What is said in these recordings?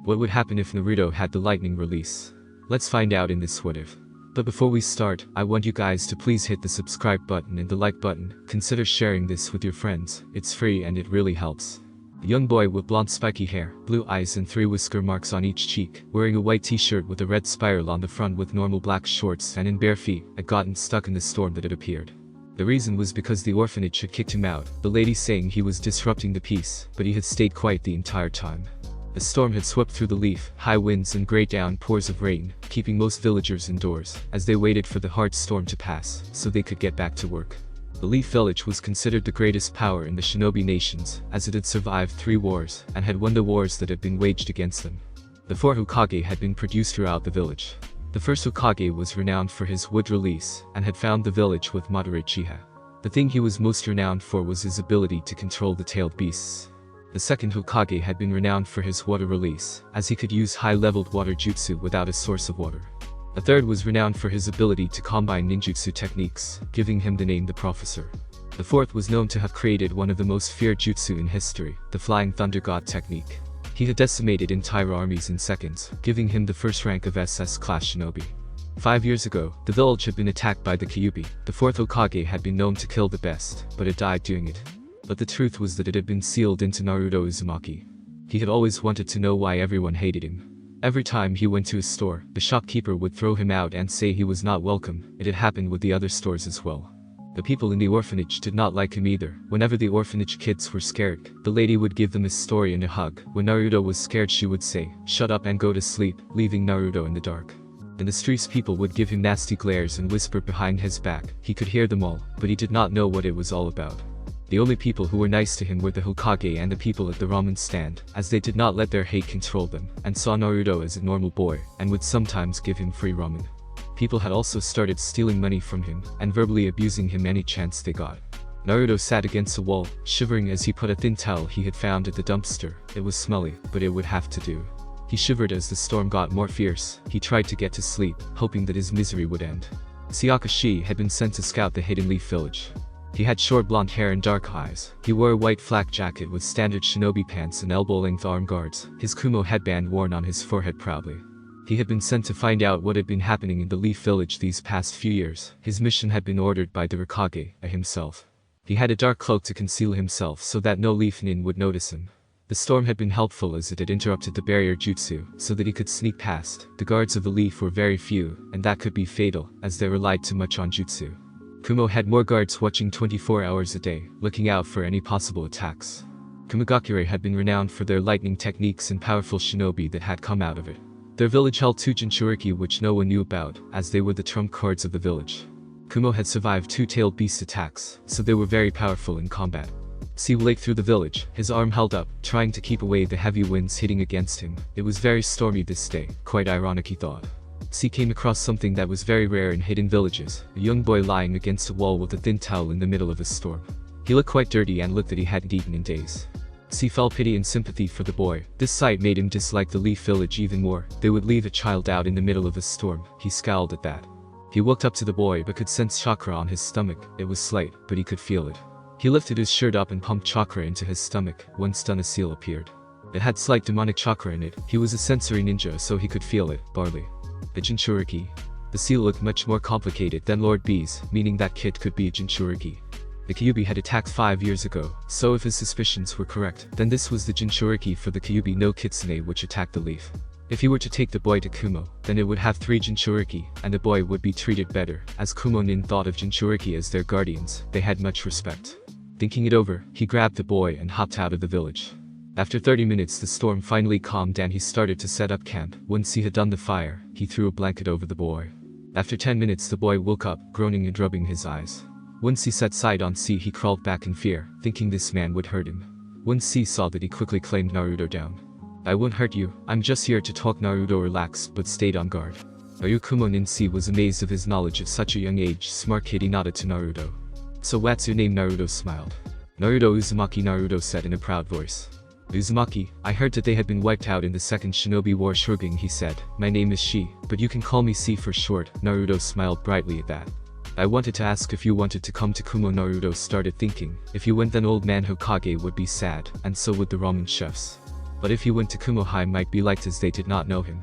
What would happen if Naruto had the lightning release? Let's find out in this What If. But before we start, I want you guys to please hit the subscribe button and the like button. Consider sharing this with your friends. It's free and it really helps. A young boy with blonde spiky hair, blue eyes and 3 whisker marks on each cheek, wearing a white t-shirt with a red spiral on the front with normal black shorts and in bare feet, had gotten stuck in the storm that had appeared. The reason was because the orphanage had kicked him out, the lady saying he was disrupting the peace, but he had stayed quiet the entire time. The storm had swept through the leaf, high winds and great downpours of rain, keeping most villagers indoors, as they waited for the hard storm to pass, so they could get back to work. The Leaf Village was considered the greatest power in the shinobi nations, as it had survived 3 wars, and had won the wars that had been waged against them. The 4 Hokage had been produced throughout the village. The first Hokage was renowned for his wood release, and had found the village with moderate Chiha. The thing he was most renowned for was his ability to control the tailed beasts. The second Hokage had been renowned for his water release, as he could use high-leveled water jutsu without a source of water. The third was renowned for his ability to combine ninjutsu techniques, giving him the name the Professor. The fourth was known to have created one of the most feared jutsu in history, the Flying Thunder God technique. He had decimated entire armies in seconds, giving him the first rank of SS class shinobi. 5 years ago, the village had been attacked by the Kyuubi. The 4th Hokage had been known to kill the best, but had died doing it. But the truth was that it had been sealed into Naruto Uzumaki. He had always wanted to know why everyone hated him. Every time he went to his store, the shopkeeper would throw him out and say he was not welcome. It had happened with the other stores as well. The people in the orphanage did not like him either. Whenever the orphanage kids were scared, the lady would give them a story and a hug. When Naruto was scared, she would say, "Shut up and go to sleep," leaving Naruto in the dark. In the streets, people would give him nasty glares and whisper behind his back. He could hear them all, but he did not know what it was all about. The only people who were nice to him were the Hokage and the people at the ramen stand, as they did not let their hate control them, and saw Naruto as a normal boy, and would sometimes give him free ramen. People had also started stealing money from him, and verbally abusing him any chance they got. Naruto sat against a wall, shivering as he put a thin towel he had found at the dumpster. It was smelly, but it would have to do. He shivered as the storm got more fierce. He tried to get to sleep, hoping that his misery would end. Sayakashi had been sent to scout the Hidden Leaf Village. He had short blonde hair and dark eyes. He wore a white flak jacket with standard shinobi pants and elbow-length arm guards, his kumo headband worn on his forehead proudly. He had been sent to find out what had been happening in the Leaf Village these past few years. His mission had been ordered by the Hokage himself. He had a dark cloak to conceal himself so that no Leaf Nin would notice him. The storm had been helpful as it had interrupted the barrier jutsu, so that he could sneak past. The guards of the Leaf were very few, and that could be fatal, as they relied too much on jutsu. Kumo had more guards watching 24 hours a day, looking out for any possible attacks. Kumogakure had been renowned for their lightning techniques and powerful shinobi that had come out of it. Their village held 2 Jinchuriki which no one knew about, as they were the trump cards of the village. Kumo had survived 2 tailed beast attacks, so they were very powerful in combat. Sea Lake through the village, his arm held up, trying to keep away the heavy winds hitting against him. It was very stormy this day, quite ironic he thought. He came across something that was very rare in hidden villages, a young boy lying against a wall with a thin towel in the middle of a storm. He looked quite dirty and looked that he hadn't eaten in days. He felt pity and sympathy for the boy. This sight made him dislike the Leaf Village even more. They would leave a child out in the middle of a storm. He scowled at that. He walked up to the boy but could sense chakra on his stomach. It was slight, but he could feel it. He lifted his shirt up and pumped chakra into his stomach. One stun seal appeared. It had slight demonic chakra in it. He was a sensory ninja, so he could feel it. Barley. A Jinchuriki. The seal looked much more complicated than Lord B's, meaning that kid could be a Jinchuriki. The Kyuubi had attacked 5 years ago, so if his suspicions were correct, then this was the Jinchuriki for the Kyuubi no Kitsune which attacked the leaf. If he were to take the boy to Kumo, then it would have 3 Jinchuriki, and the boy would be treated better. As Kumo Nin thought of Jinchuriki as their guardians, they had much respect. Thinking it over, he grabbed the boy and hopped out of the village. After 30 minutes the storm finally calmed and he started to set up camp. Once he had done the fire, he threw a blanket over the boy. After 10 minutes the boy woke up, groaning and rubbing his eyes. Once he set sight on C, he crawled back in fear, thinking this man would hurt him. Once C saw that, he quickly claimed Naruto down. "I won't hurt you, I'm just here to talk." Naruto relaxed but stayed on guard. Kumo Nin C was amazed of his knowledge at such a young age. Smart kid, he nodded to Naruto. "So what's your name?" Naruto smiled. "Naruto Uzumaki," Naruto said in a proud voice. "Uzumaki, I heard that they had been wiped out in the second Shinobi War." Shrugging, he said, "My name is Shi, but you can call me C for short." Naruto smiled brightly at that. "I wanted to ask if you wanted to come to Kumo." Naruto started thinking, if you went then Old Man Hokage would be sad, and so would the ramen chefs. But if he went to Kumo High might be liked as they did not know him.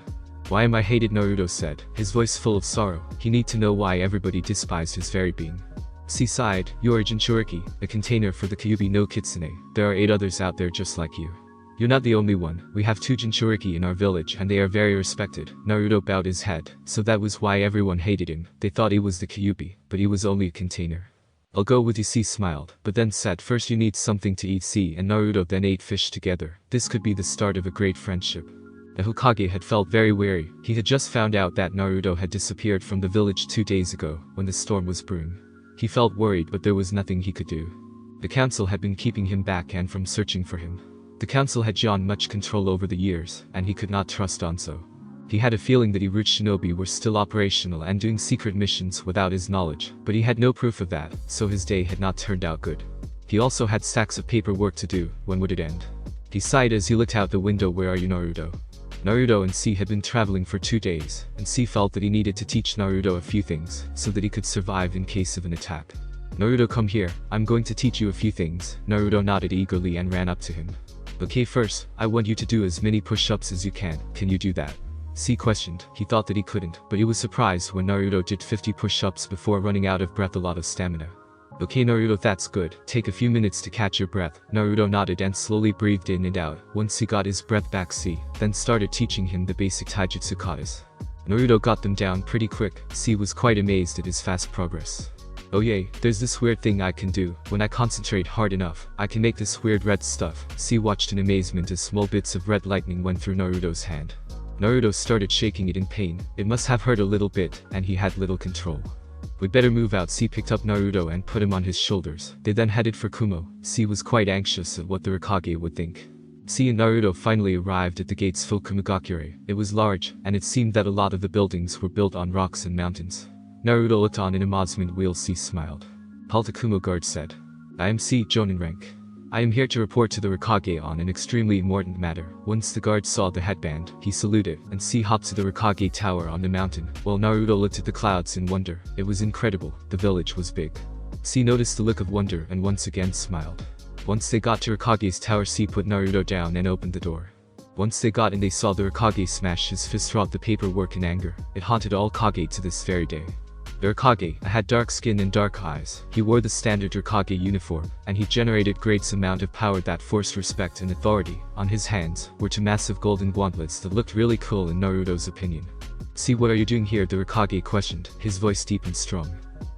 Why am I hated? Naruto said, his voice full of sorrow. He need to know why everybody despised his very being. C sighed, you're a Jinchuriki, a container for the Kyuubi no Kitsune. There are 8 others out there just like you. You're not the only one. We have 2 Jinchuriki in our village and they are very respected. Naruto bowed his head. So that was why everyone hated him. They thought he was the Kyuubi, but he was only a container. I'll go with you. C smiled, but then said, first you need something to eat. C and Naruto then ate fish together. This could be the start of a great friendship. The Hokage had felt very wary. He had just found out that Naruto had disappeared from the village 2 days ago, when the storm was brewing. He felt worried, but there was nothing he could do. The council had been keeping him back and from searching for him. The council had drawn much control over the years, and he could not trust Anso. He had a feeling that root shinobi were still operational and doing secret missions without his knowledge, but he had no proof of that, so his day had not turned out good. He also had stacks of paperwork to do. When would it end? He sighed as he looked out the window. Where are you, Naruto? Naruto and C had been traveling for 2 days, and C felt that he needed to teach Naruto a few things, so that he could survive in case of an attack. Naruto, come here, I'm going to teach you a few things. Naruto nodded eagerly and ran up to him. Okay, first, I want you to do as many push-ups as you can. Can you do that? C questioned. He thought that he couldn't, but he was surprised when Naruto did 50 push-ups before running out of breath, a lot of stamina. Okay Naruto, that's good. Take a few minutes to catch your breath. Naruto nodded and slowly breathed in and out. Once he got his breath back, C then started teaching him the basic taijutsu katas. Naruto got them down pretty quick. C was quite amazed at his fast progress. Oh yay, there's this weird thing I can do. When I concentrate hard enough, I can make this weird red stuff. C watched in amazement as small bits of red lightning went through Naruto's hand. Naruto started shaking it in pain. It must have hurt a little bit, and he had little control. We better move out. C picked up Naruto and put him on his shoulders. They then headed for Kumo. C was quite anxious at what the Hokage would think. C and Naruto finally arrived at the gates for Kumogakure. It was large, and it seemed that a lot of the buildings were built on rocks and mountains. Naruto looked on in amazement. Wheel. C smiled. Halt, the Kumo guard said. I am C, Jonin rank. I am here to report to the Hokage on an extremely important matter. Once the guard saw the headband, he saluted, and C hopped to the Hokage tower on the mountain, while Naruto looked at the clouds in wonder. It was incredible. The village was big. C noticed the look of wonder and once again smiled. Once they got to Hokage's tower, C put Naruto down and opened the door. Once they got in, they saw the Hokage smash his fist throughout the paperwork in anger. It haunted all Hokage to this very day. The Hokage had dark skin and dark eyes. He wore the standard Hokage uniform, and he generated great amount of power that forced respect and authority. On his hands were 2 massive golden gauntlets that looked really cool in Naruto's opinion. See, what are you doing here? The Hokage questioned, his voice deep and strong.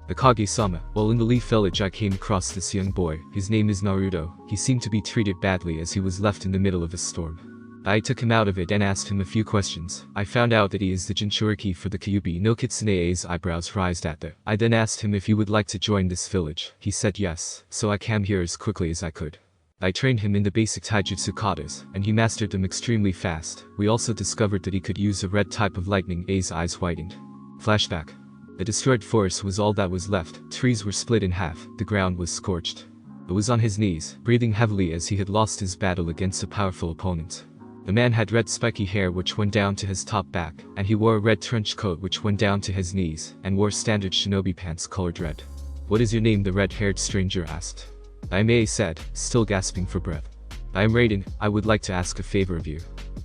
Hokage-sama, while in the Leaf Village I came across this young boy. His name is Naruto. He seemed to be treated badly as he was left in the middle of a storm. I took him out of it and asked him a few questions. I found out that he is the Jinchuriki for the Kyuubi no Kitsune's eyebrows raised at the. I then asked him if he would like to join this village. He said yes, so I came here as quickly as I could. I trained him in the basic taijutsu katas, and he mastered them extremely fast. We also discovered that he could use a red type of lightning. A's eyes widened. Flashback. The destroyed forest was all that was left. Trees were split in half. The ground was scorched. He was on his knees, breathing heavily as he had lost his battle against a powerful opponent. The man had red spiky hair which went down to his top back, and he wore a red trench coat which went down to his knees, and wore standard shinobi pants colored red. What is your name? The red-haired stranger asked. I am A said, still gasping for breath. I am Raiden. I would like to ask a favor of you.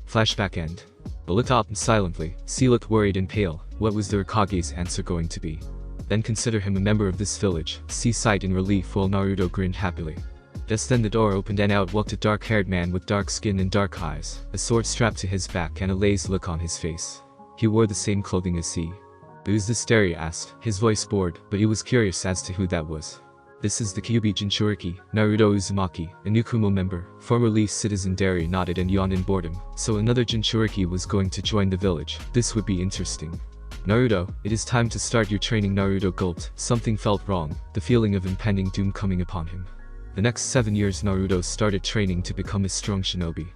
Flashback end. But looked up and silently. C looked worried and pale. What was the Hokage's answer going to be? Then consider him a member of this village. C sighed in relief while Naruto grinned happily. Just then the door opened and out walked a dark-haired man with dark skin and dark eyes, a sword strapped to his back and a lazy look on his face. He wore the same clothing as C. Who's this? Derry asked, his voice bored, but he was curious as to who that was. This is the Kyuubi Jinchuriki, Naruto Uzumaki, a new Kumo member. Formerly citizen Derry nodded and yawned in boredom. So another Jinchuriki was going to join the village. This would be interesting. Naruto, it is time to start your training. Naruto gulped. Something felt wrong, the feeling of impending doom coming upon him. The next 7 years Naruto started training to become a strong shinobi.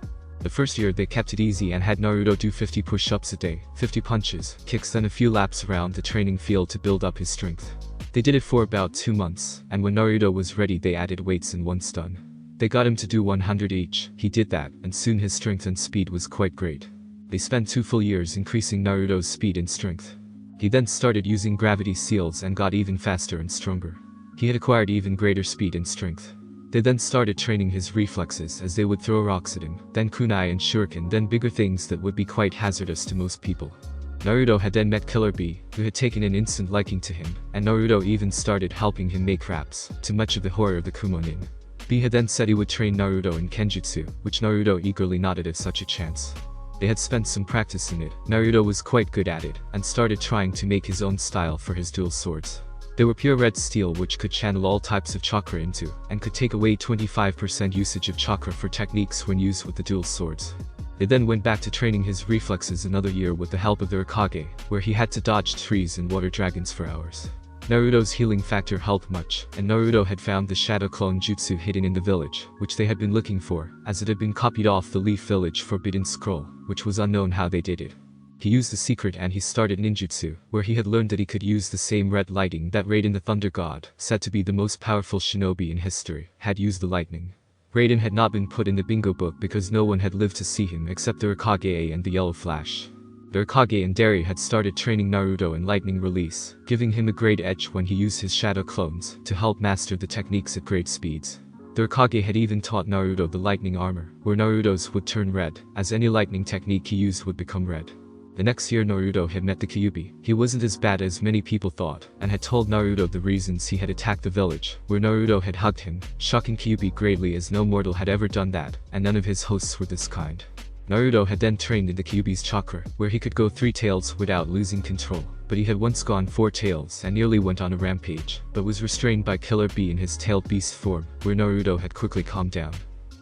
The first year they kept it easy and had Naruto do 50 push-ups a day, 50 punches, kicks, then a few laps around the training field to build up his strength. They did it for about 2 months, and when Naruto was ready they added weights and once done. They got him to do 100 each. He did that, and soon his strength and speed was quite great. They spent 2 full years increasing Naruto's speed and strength. He then started using gravity seals and got even faster and stronger. He had acquired even greater speed and strength. They then started training his reflexes as they would throw rocks at him, then kunai and shuriken, then bigger things that would be quite hazardous to most people. Naruto had then met Killer Bee, who had taken an instant liking to him, and Naruto even started helping him make raps, to much of the horror of the Kumonin. Bee had then said he would train Naruto in Kenjutsu, which Naruto eagerly nodded at such a chance. They had spent some practice in it. Naruto was quite good at it, and started trying to make his own style for his dual swords. They were pure red steel which could channel all types of chakra into, and could take away 25% usage of chakra for techniques when used with the dual swords. They then went back to training his reflexes another year with the help of the Hokage, where he had to dodge trees and water dragons for hours. Naruto's healing factor helped much, and Naruto had found the Shadow Clone Jutsu hidden in the village, which they had been looking for, as it had been copied off the Leaf Village Forbidden Scroll, which was unknown how they did it. He used the secret and he started ninjutsu, where he had learned that he could use the same red lighting that Raiden the Thunder God, said to be the most powerful shinobi in history, had used the lightning. Raiden had not been put in the bingo book because no one had lived to see him except the Hokage and the Yellow Flash. The Hokage and Derry had started training Naruto in lightning release, giving him a great edge when he used his shadow clones to help master the techniques at great speeds. The Hokage had even taught Naruto the lightning armor, where Naruto's would turn red, as any lightning technique he used would become red. The next year Naruto had met the Kyuubi. He wasn't as bad as many people thought, and had told Naruto the reasons he had attacked the village, where Naruto had hugged him, shocking Kyuubi greatly as no mortal had ever done that, and none of his hosts were this kind. Naruto had then trained in the Kyuubi's chakra, where he could go 3 tails without losing control, but he had once gone 4 tails and nearly went on a rampage, but was restrained by Killer Bee in his tailed beast form, where Naruto had quickly calmed down.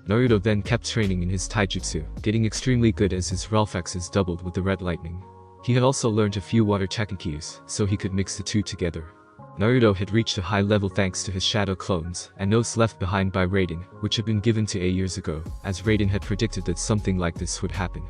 Naruto then kept training in his taijutsu, getting extremely good as his reflexes doubled with the red lightning. He had also learned a few water techniques, so he could mix the two together. Naruto had reached a high level thanks to his shadow clones, and notes left behind by Raiden, which had been given to 8 years ago, as Raiden had predicted that something like this would happen.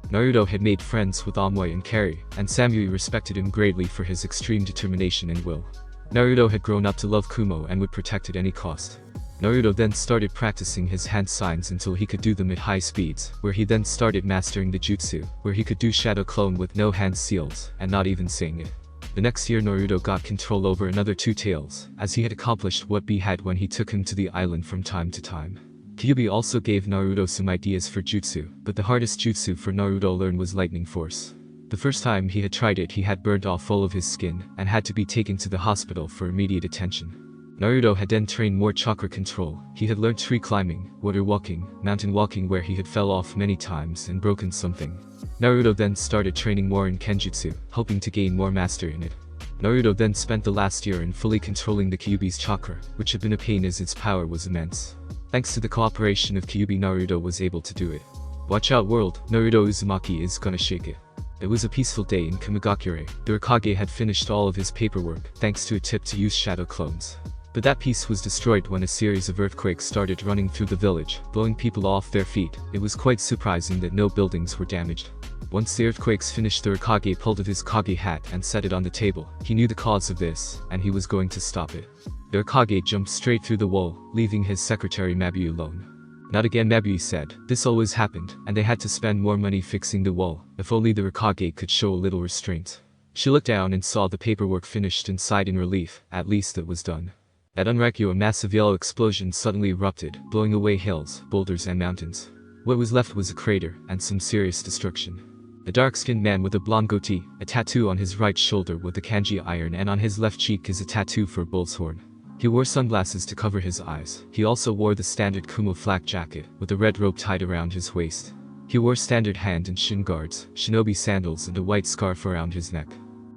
Naruto had made friends with Amoy and Kari, and Samui respected him greatly for his extreme determination and will. Naruto had grown up to love Kumo and would protect at any cost. Naruto then started practicing his hand signs until he could do them at high speeds, where he then started mastering the jutsu, where he could do shadow clone with no hand seals, and not even saying it. The next year Naruto got control over another 2 tails, as he had accomplished what Bee had when he took him to the island from time to time. Kyuubi also gave Naruto some ideas for jutsu, but the hardest jutsu for Naruto to learn was lightning force. The first time he had tried it he had burnt off all of his skin, and had to be taken to the hospital for immediate attention. Naruto had then trained more chakra control. He had learned tree climbing, water walking, mountain walking where he had fell off many times and broken something. Naruto then started training more in Kenjutsu, hoping to gain more mastery in it. Naruto then spent the last year in fully controlling the Kyuubi's chakra, which had been a pain as its power was immense. Thanks to the cooperation of Kyuubi Naruto was able to do it. Watch out world, Naruto Uzumaki is gonna shake it. It was a peaceful day in Kamigakure. The Hokage had finished all of his paperwork, thanks to a tip to use shadow clones. But that peace was destroyed when a series of earthquakes started running through the village, blowing people off their feet. It was quite surprising that no buildings were damaged. Once the earthquakes finished the Hokage pulled out his Kage hat and set it on the table. He knew the cause of this, and he was going to stop it. The Hokage jumped straight through the wall, leaving his secretary Mabui alone. Not again, Mabui said. This always happened, and they had to spend more money fixing the wall. If only the Hokage could show a little restraint. She looked down and saw the paperwork finished and sighed in relief. At least it was done. At Unraku a massive yellow explosion suddenly erupted, blowing away hills, boulders and mountains. What was left was a crater, and some serious destruction. A dark-skinned man with a blonde goatee, a tattoo on his right shoulder with a kanji iron, and on his left cheek is a tattoo for a bull's horn. He wore sunglasses to cover his eyes. He also wore the standard Kumo flak jacket, with a red rope tied around his waist. He wore standard hand and shin guards, shinobi sandals and a white scarf around his neck.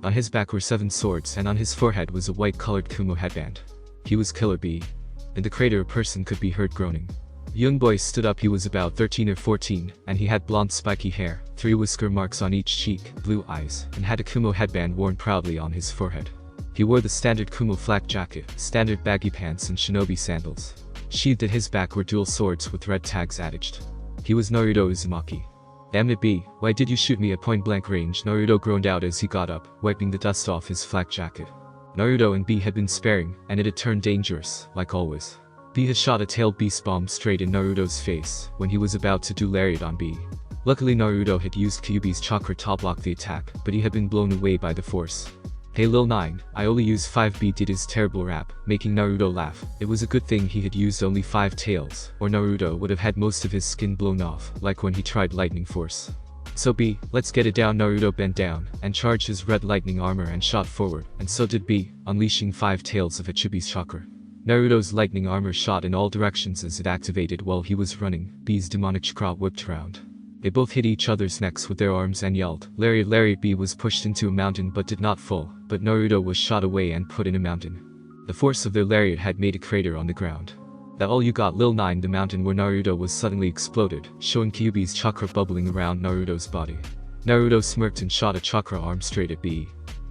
On his back were 7 swords and on his forehead was a white-colored Kumo headband. He was Killer Bee. In the crater a person could be heard groaning. The young boy stood up. He was about 13 or 14, and he had blonde spiky hair, 3 whisker marks on each cheek, blue eyes, and had a Kumo headband worn proudly on his forehead. He wore the standard Kumo flak jacket, standard baggy pants and shinobi sandals. Sheathed at his back were dual swords with red tags attached. He was Naruto Uzumaki. Damn it Bee, why did you shoot me at point-blank range? Naruto groaned out as he got up, wiping the dust off his flak jacket. Naruto and Bee had been sparing, and it had turned dangerous, like always. Bee had shot a tailed beast bomb straight in Naruto's face, when he was about to do lariat on Bee. Luckily Naruto had used Kyuubi's chakra to block the attack, but he had been blown away by the force. Hey Lil 9, I only used 5B did his terrible rap, making Naruto laugh. It was a good thing he had used only 5 tails, or Naruto would have had most of his skin blown off, like when he tried lightning force. So B, let's get it down. Naruto bent down, and charged his red lightning armor and shot forward, and so did B, unleashing 5 tails of Ichibi's chakra. Naruto's lightning armor shot in all directions as it activated while he was running. B's demonic chakra whipped around. They both hit each other's necks with their arms and yelled, "Lariat, Lariat!" B was pushed into a mountain but did not fall, but Naruto was shot away and put in a mountain. The force of their lariat had made a crater on the ground. That all you got Lil 9. The mountain where Naruto was suddenly exploded, showing Kyuubi's chakra bubbling around Naruto's body. Naruto smirked and shot a chakra arm straight at B.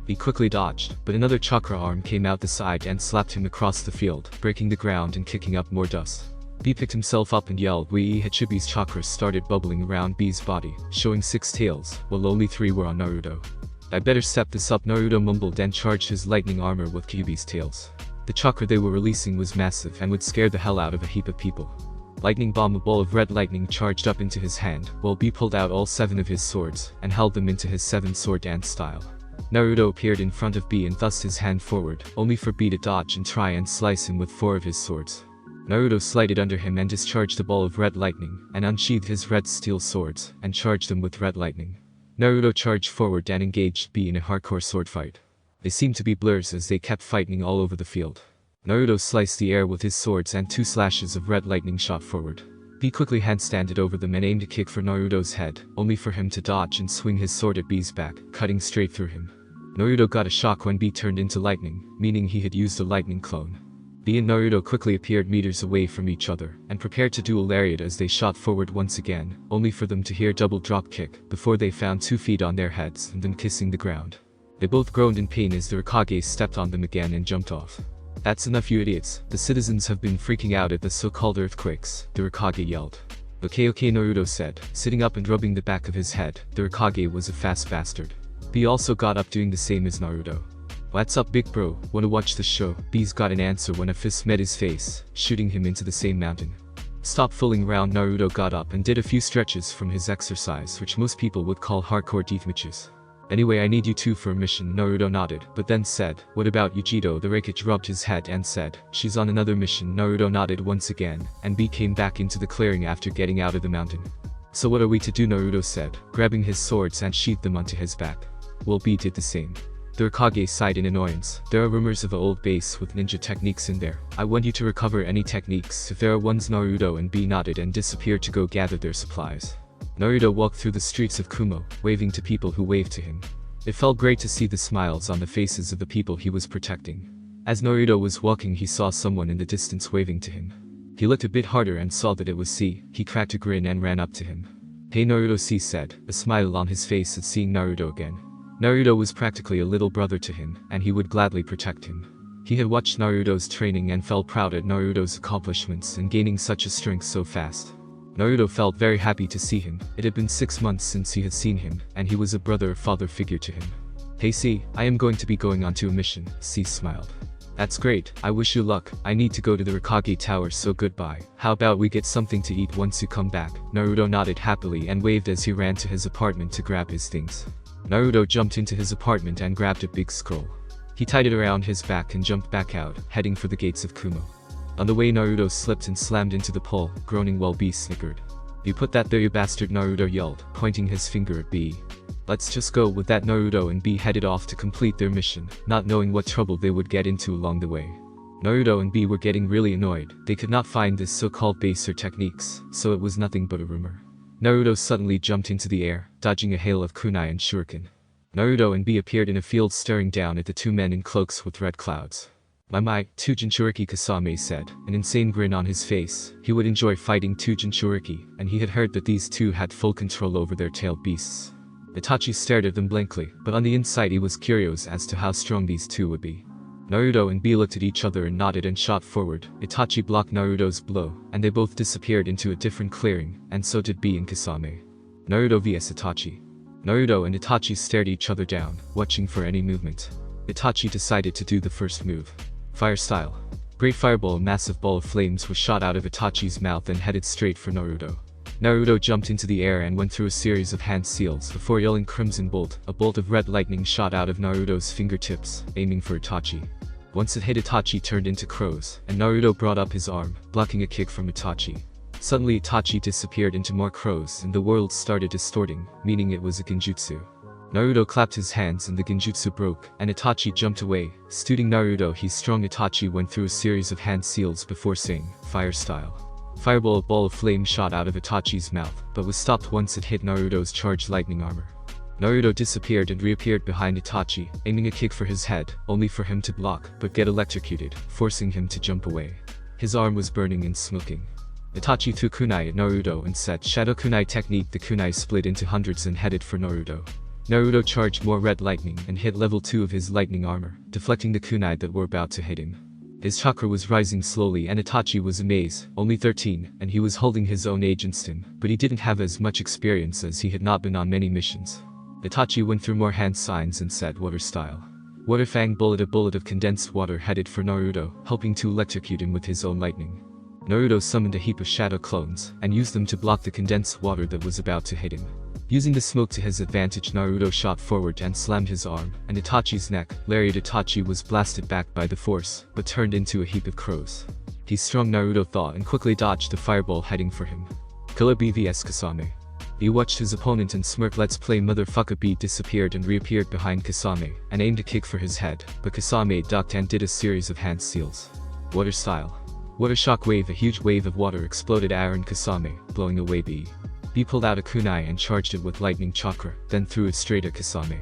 B quickly dodged, but another chakra arm came out the side and slapped him across the field, breaking the ground and kicking up more dust. B picked himself up and yelled, "Wee!" Ichibi's chakra started bubbling around B's body, showing 6 tails, while only 3 were on Naruto. "I better step this up," Naruto mumbled and charged his lightning armor with Kyuubi's tails. The chakra they were releasing was massive and would scare the hell out of a heap of people. Lightning bomb. A ball of red lightning charged up into his hand, while B pulled out all 7 of his swords, and held them into his 7-sword dance style. Naruto appeared in front of B and thrust his hand forward, only for B to dodge and try and slice him with 4 of his swords. Naruto slided under him and discharged a ball of red lightning, and unsheathed his red steel swords, and charged them with red lightning. Naruto charged forward and engaged B in a hardcore sword fight. They seemed to be blurs as they kept fighting all over the field. Naruto sliced the air with his swords and 2 slashes of red lightning shot forward. B quickly handstanded over them and aimed a kick for Naruto's head, only for him to dodge and swing his sword at B's back, cutting straight through him. Naruto got a shock when B turned into lightning, meaning he had used a lightning clone. B and Naruto quickly appeared meters away from each other, and prepared to duel lariat as they shot forward once again, only for them to hear double drop kick, before they found 2 feet on their heads and them kissing the ground. They both groaned in pain as the Hokage stepped on them again and jumped off. "That's enough, you idiots. The citizens have been freaking out at the so-called earthquakes," the Hokage yelled. "Okay, okay," Naruto said, sitting up and rubbing the back of his head. The Hokage was a fast bastard. B also got up, doing the same as Naruto. "What's up, big bro? Wanna watch the show?" B's got an answer when a fist met his face, shooting him into the same mountain. "Stop fooling around." Naruto got up and did a few stretches from his exercise, which most people would call hardcore deathmatches. "Anyway, I need you 2 for a mission." Naruto nodded, but then said, "What about Yujiro?" The Raikage rubbed his head and said, "She's on another mission." Naruto nodded once again, and B came back into the clearing after getting out of the mountain. "So what are we to do?" Naruto said, grabbing his swords and sheathed them onto his back. Well, B did the same. The Hokage sighed in annoyance. "There are rumors of an old base with ninja techniques in there. I want you to recover any techniques if there are ones." Naruto and B nodded and disappeared to go gather their supplies. Naruto walked through the streets of Kumo, waving to people who waved to him. It felt great to see the smiles on the faces of the people he was protecting. As Naruto was walking, he saw someone in the distance waving to him. He looked a bit harder and saw that it was C. He cracked a grin and ran up to him. "Hey Naruto," C said, a smile on his face at seeing Naruto again. Naruto was practically a little brother to him, and he would gladly protect him. He had watched Naruto's training and felt proud at Naruto's accomplishments in gaining such a strength so fast. Naruto felt very happy to see him. It had been 6 months since he had seen him, and he was a brother or father figure to him. "Hey C, I am going to be going on to a mission," C smiled. "That's great, I wish you luck. I need to go to the Hokage Tower, so goodbye. How about we get something to eat once you come back?" Naruto nodded happily and waved as he ran to his apartment to grab his things. Naruto jumped into his apartment and grabbed a big scroll. He tied it around his back and jumped back out, heading for the gates of Kumo. On the way, Naruto slipped and slammed into the pole, groaning while B snickered. "You put that there, you bastard," Naruto yelled, pointing his finger at B. "Let's just go with that." Naruto and B headed off to complete their mission, not knowing what trouble they would get into along the way. Naruto and B were getting really annoyed. They could not find this so-called base or techniques, so it was nothing but a rumor. Naruto suddenly jumped into the air, dodging a hail of kunai and shuriken. Naruto and B appeared in a field staring down at the 2 men in cloaks with red clouds. My, 2 Jinchuriki," Kasame said, an insane grin on his face. He would enjoy fighting 2 Jinchuriki, and he had heard that these 2 had full control over their tailed beasts. Itachi stared at them blankly, but on the inside he was curious as to how strong these 2 would be. Naruto and B looked at each other and nodded and shot forward. Itachi blocked Naruto's blow, and they both disappeared into a different clearing, and so did B and Kasame. Naruto vs Itachi. Naruto and Itachi stared each other down, watching for any movement. Itachi decided to do the first move. Fire style. Great fireball. A massive ball of flames was shot out of Itachi's mouth and headed straight for Naruto. Naruto jumped into the air and went through a series of hand seals before yelling Crimson Bolt. A bolt of red lightning shot out of Naruto's fingertips, aiming for Itachi. Once it hit, Itachi turned into crows, and Naruto brought up his arm, blocking a kick from Itachi. Suddenly Itachi disappeared into more crows and the world started distorting, meaning it was a genjutsu. Naruto clapped his hands and the genjutsu broke, and Itachi jumped away. Studying Naruto, he strong Itachi went through a series of hand seals before saying, fire style. Fireball, a ball of flame shot out of Itachi's mouth, but was stopped once it hit Naruto's charged lightning armor. Naruto disappeared and reappeared behind Itachi, aiming a kick for his head, only for him to block, but get electrocuted, forcing him to jump away. His arm was burning and smoking. Itachi threw kunai at Naruto and said shadow kunai technique. The kunai split into hundreds and headed for Naruto. Naruto charged more red lightning and hit level 2 of his lightning armor, deflecting the kunai that were about to hit him. His chakra was rising slowly and Itachi was amazed, only 13, and he was holding his own age instant, but he didn't have as much experience as he had not been on many missions. Itachi went through more hand signs and said water style. Water fang bullet, a bullet of condensed water headed for Naruto, helping to electrocute him with his own lightning. Naruto summoned a heap of shadow clones, and used them to block the condensed water that was about to hit him. Using the smoke to his advantage, Naruto shot forward and slammed his arm, and Itachi's neck. Lariat Itachi was blasted back by the force, but turned into a heap of crows. He strung Naruto thought and quickly dodged the fireball heading for him. Killer B vs Kasame. He watched his opponent and smirked. Let's play motherfucker. B disappeared and reappeared behind Kasame, and aimed a kick for his head, but Kasame ducked and did a series of hand seals. Water style. Water shock wave, a huge wave of water exploded around Kasame, blowing away B. B pulled out a kunai and charged it with lightning chakra, then threw it straight at Kasame.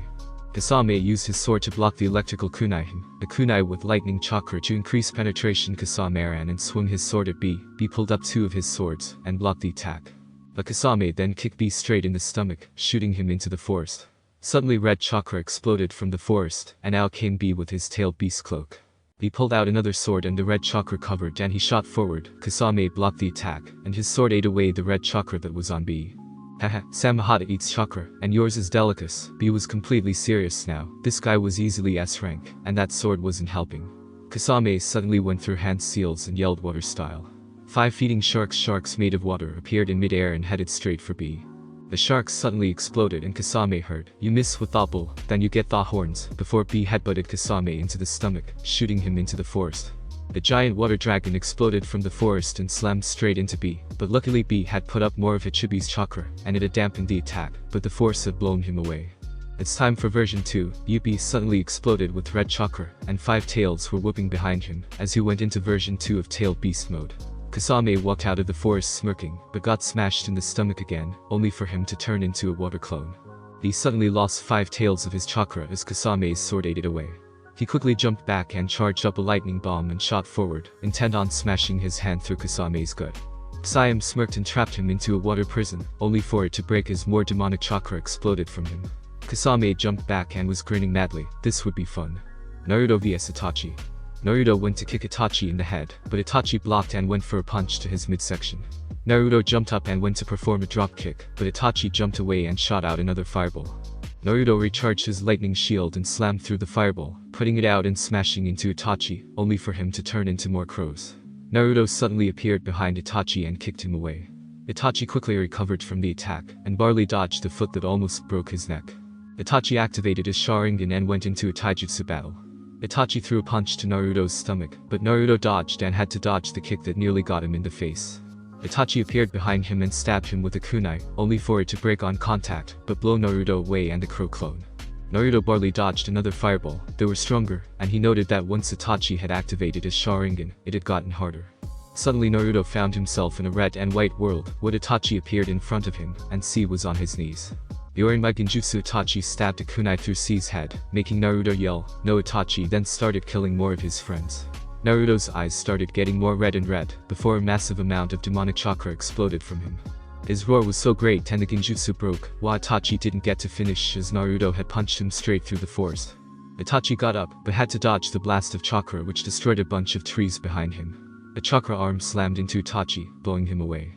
Kasame used his sword to block the electrical kunai. The kunai with lightning chakra to increase penetration. Kasame ran and swung his sword at B. B pulled up 2 of his swords and blocked the attack. But Kasame then kicked B straight in the stomach, shooting him into the forest. Suddenly red chakra exploded from the forest, and out came B with his tailed beast cloak. He pulled out another sword and the red chakra covered and he shot forward. Kasame blocked the attack, and his sword ate away the red chakra that was on B. Haha, Samahata eats chakra, and yours is delicate. B was completely serious now. This guy was easily S rank, and that sword wasn't helping. Kasame suddenly went through hand seals and yelled water style. 5 feeding sharks made of water appeared in midair and headed straight for B. The sharks suddenly exploded and Kasame heard, you miss with Thoughtful, then you get the horns, before B headbutted Kasame into the stomach, shooting him into the forest. The giant water dragon exploded from the forest and slammed straight into B, but luckily B had put up more of Ichibi's chakra, and it had dampened the attack, but the force had blown him away. It's time for version 2, Yuppie suddenly exploded with red chakra, and 5 tails were whooping behind him, as he went into version 2 of tailed beast mode. Kasame walked out of the forest smirking, but got smashed in the stomach again, only for him to turn into a water clone. He suddenly lost 5 tails of his chakra as Kasame's sword ate it away. He quickly jumped back and charged up a lightning bomb and shot forward, intent on smashing his hand through Kasame's gut. Siam smirked and trapped him into a water prison, only for it to break as more demonic chakra exploded from him. Kasame jumped back and was grinning madly. This would be fun. Naruto vs Itachi. Naruto went to kick Itachi in the head, but Itachi blocked and went for a punch to his midsection. Naruto jumped up and went to perform a drop kick, but Itachi jumped away and shot out another fireball. Naruto recharged his lightning shield and slammed through the fireball, putting it out and smashing into Itachi, only for him to turn into more crows. Naruto suddenly appeared behind Itachi and kicked him away. Itachi quickly recovered from the attack, and barely dodged the foot that almost broke his neck. Itachi activated his Sharingan and went into a taijutsu battle. Itachi threw a punch to Naruto's stomach, but Naruto dodged and had to dodge the kick that nearly got him in the face. Itachi appeared behind him and stabbed him with a kunai, only for it to break on contact, but blow Naruto away and the crow clone. Naruto barely dodged another fireball. They were stronger, and he noted that once Itachi had activated his Sharingan, it had gotten harder. Suddenly Naruto found himself in a red and white world, where Itachi appeared in front of him, and C was on his knees. During my genjutsu, Itachi stabbed a kunai through C's head, making Naruto yell, "No!" Itachi then started killing more of his friends. Naruto's eyes started getting more red and red, before a massive amount of demonic chakra exploded from him. His roar was so great and the genjutsu broke, while Itachi didn't get to finish as Naruto had punched him straight through the forest. Itachi got up, but had to dodge the blast of chakra which destroyed a bunch of trees behind him. A chakra arm slammed into Itachi, blowing him away.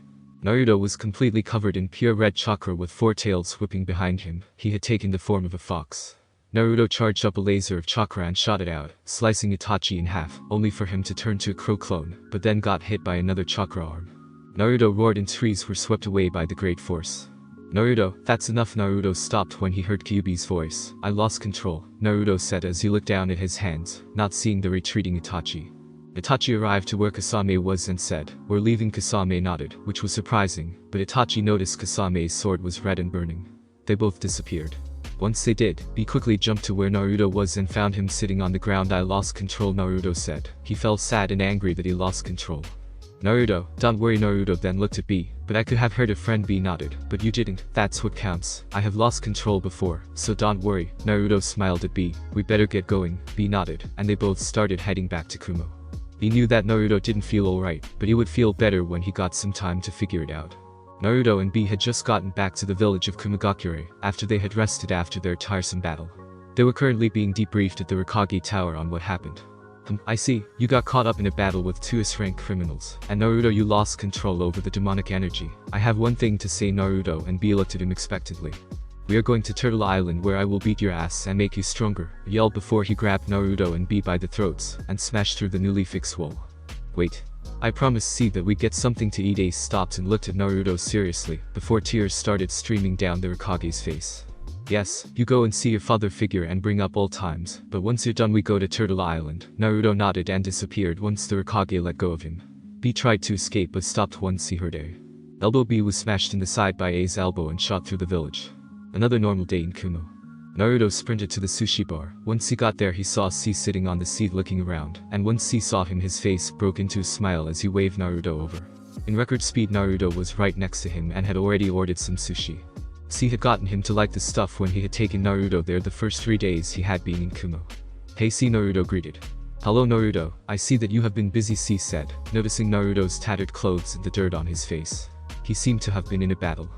Naruto was completely covered in pure red chakra with 4 tails whipping behind him. He had taken the form of a fox. Naruto charged up a laser of chakra and shot it out, slicing Itachi in half, only for him to turn to a crow clone, but then got hit by another chakra arm. Naruto roared and trees were swept away by the great force. Naruto, that's enough. Naruto stopped when he heard Kyuubi's voice. I lost control, Naruto said as he looked down at his hands, not seeing the retreating Itachi. Itachi arrived to where Kasame was and said, "We're leaving." Kasame nodded, which was surprising, but Itachi noticed Kasame's sword was red and burning. They both disappeared. Once they did, B quickly jumped to where Naruto was and found him sitting on the ground. I lost control, Naruto said. He felt sad and angry that he lost control. Naruto, don't worry. Naruto then looked at B, but I could have hurt a friend. B nodded, but you didn't, that's what counts. I have lost control before, so don't worry. Naruto smiled at B. We better get going. B nodded, and they both started heading back to Kumo. He knew that Naruto didn't feel alright, but he would feel better when he got some time to figure it out. Naruto and B had just gotten back to the village of Kumogakure after they had rested after their tiresome battle. They were currently being debriefed at the Raikage Tower on what happened. I see, you got caught up in a battle with two S-rank criminals, and Naruto, you lost control over the demonic energy. I have one thing to say. Naruto and B looked at him expectantly. We are going to Turtle Island where I will beat your ass and make you stronger, he yelled before he grabbed Naruto and B by the throats and smashed through the newly fixed wall. Wait. I promise. See that we get something to eat. Ace stopped and looked at Naruto seriously before tears started streaming down the Raikage's face. Yes, you go and see your father figure and bring up old times, but once you're done we go to Turtle Island. Naruto nodded and disappeared once the Raikage let go of him. B tried to escape but stopped once he heard A. Elbow. B was smashed in the side by A's elbow and shot through the village. Another normal day in Kumo. Naruto sprinted to the sushi bar. Once he got there he saw C sitting on the seat looking around, and once C saw him his face broke into a smile as he waved Naruto over. In record speed Naruto was right next to him and had already ordered some sushi. C had gotten him to like the stuff when he had taken Naruto there the first 3 days he had been in Kumo. Hey C, Naruto greeted. Hello Naruto, I see that you have been busy, C said, noticing Naruto's tattered clothes and the dirt on his face. He seemed to have been in a battle.